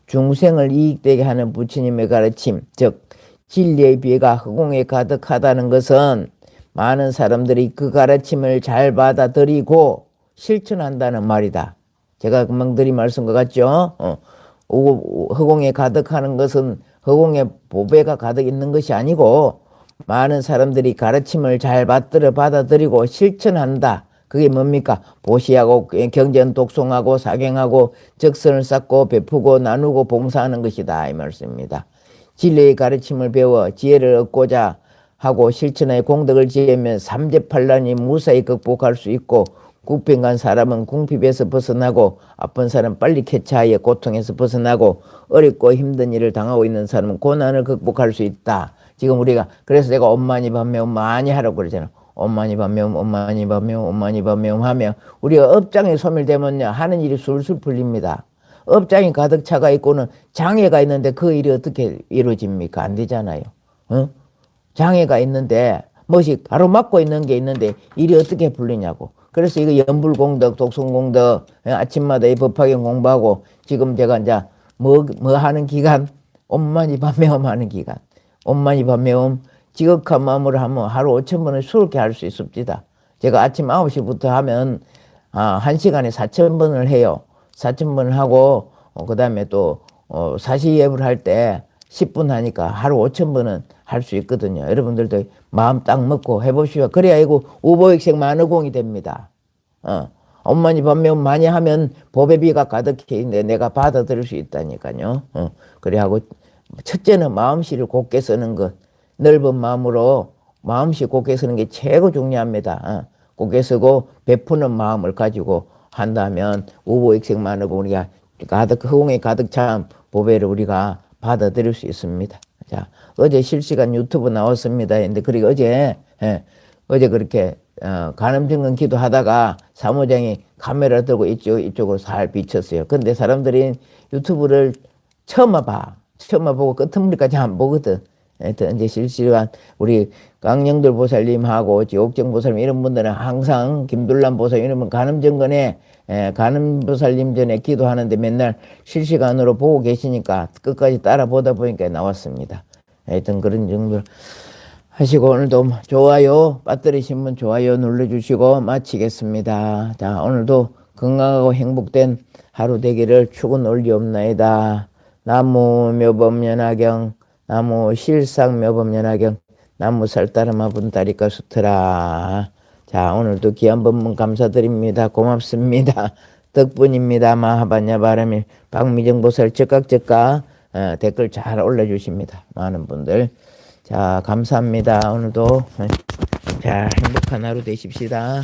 중생을 이익되게 하는 부처님의 가르침, 즉 진리의 비가 허공에 가득하다는 것은 많은 사람들이 그 가르침을 잘 받아들이고 실천한다는 말이다. 제가 금방 드린 말씀과 같죠? 허공에 가득하는 것은 허공에 보배가 가득 있는 것이 아니고 많은 사람들이 가르침을 잘 받아들이고 실천한다. 그게 뭡니까? 보시하고 경전 독송하고 사경하고 적선을 쌓고 베푸고 나누고 봉사하는 것이다 이 말씀입니다. 진리의 가르침을 배워 지혜를 얻고자 하고 실천의 공덕을 지으면 삼재팔란이 무사히 극복할 수 있고 국빈간 사람은 궁핍에서 벗어나고 아픈 사람 빨리 쾌차하여 고통에서 벗어나고 어렵고 힘든 일을 당하고 있는 사람은 고난을 극복할 수 있다. 지금 우리가 그래서 제가 엄마니 밤매움 많이 하라고 그러잖아. 엄마니 밤매움 엄마니 밤매움 엄마니 밤매움 하면 우리가 업장에 소멸되면요 하는 일이 술술 풀립니다. 업장이 가득 차가 있고는 장애가 있는데 그 일이 어떻게 이루어집니까? 안 되잖아요. 장애가 있는데 무엇이 가로막고 있는 게 있는데 일이 어떻게 풀리냐고. 그래서 이거 연불공덕, 독송공덕 아침마다 이 법화경 공부하고 지금 제가 이제 뭐 하는 기간? 엄마니 밤매움 하는 기간. 엄마니 밤매움 지극한 마음으로 하면 하루 5,000번을 수월케 할 수 있습니다. 제가 아침 9시부터 하면 1시간에 4,000번을 해요. 4,000번을 하고 그 다음에 또 사시예불 할 때 10분 하니까 하루 5,000번은 할 수 있거든요. 여러분들도 마음 딱 먹고 해보시오. 그래야 이거 우보익생 만허공이 됩니다. 엄마니 밤매움 많이 하면 보배비가 가득해 있는데 내가 받아들일 수 있다니까요. 그래 하고 첫째는 마음씨를 곱게 쓰는 것. 넓은 마음으로 마음씨 곱게 쓰는 게 최고 중요합니다. 곱게 쓰고 베푸는 마음을 가지고 한다면 우보익생 만허공 우리가 가득 허공에 가득 찬 보배를 우리가 받아들일 수 있습니다. 자, 어제 실시간 유튜브 나왔습니다. 근데 그리고 어제 그렇게 간음증언 기도하다가 사무장이 카메라 들고 이쪽으로 살 비쳤어요. 근데 사람들이 유튜브를 처음 보고 끝머리까지 안 보거든. 하여튼 이제 실시간 우리 강영들 보살님하고 지옥정 보살님 이런 분들은 항상 김둘란 보살님 이러면 간음정건에 간음보살님 전에 기도하는데 맨날 실시간으로 보고 계시니까 끝까지 따라 보다 보니까 나왔습니다. 하여튼 그런 정도 하시고 오늘도 좋아요 빠뜨리신 분 좋아요 눌러주시고 마치겠습니다. 자, 오늘도 건강하고 행복된 하루 되기를 축은 올리옵나이다. 나무 묘범연화경 나무 실상 묘범연화경 나무 살따르마 분다리까 수트라. 자, 오늘도 귀한 법문 감사드립니다. 고맙습니다. 덕분입니다. 마하반야 바람일 박미정 보살 즉각 댓글 잘 올려주십니다. 많은 분들. 자, 감사합니다. 오늘도 자, 행복한 하루 되십시다.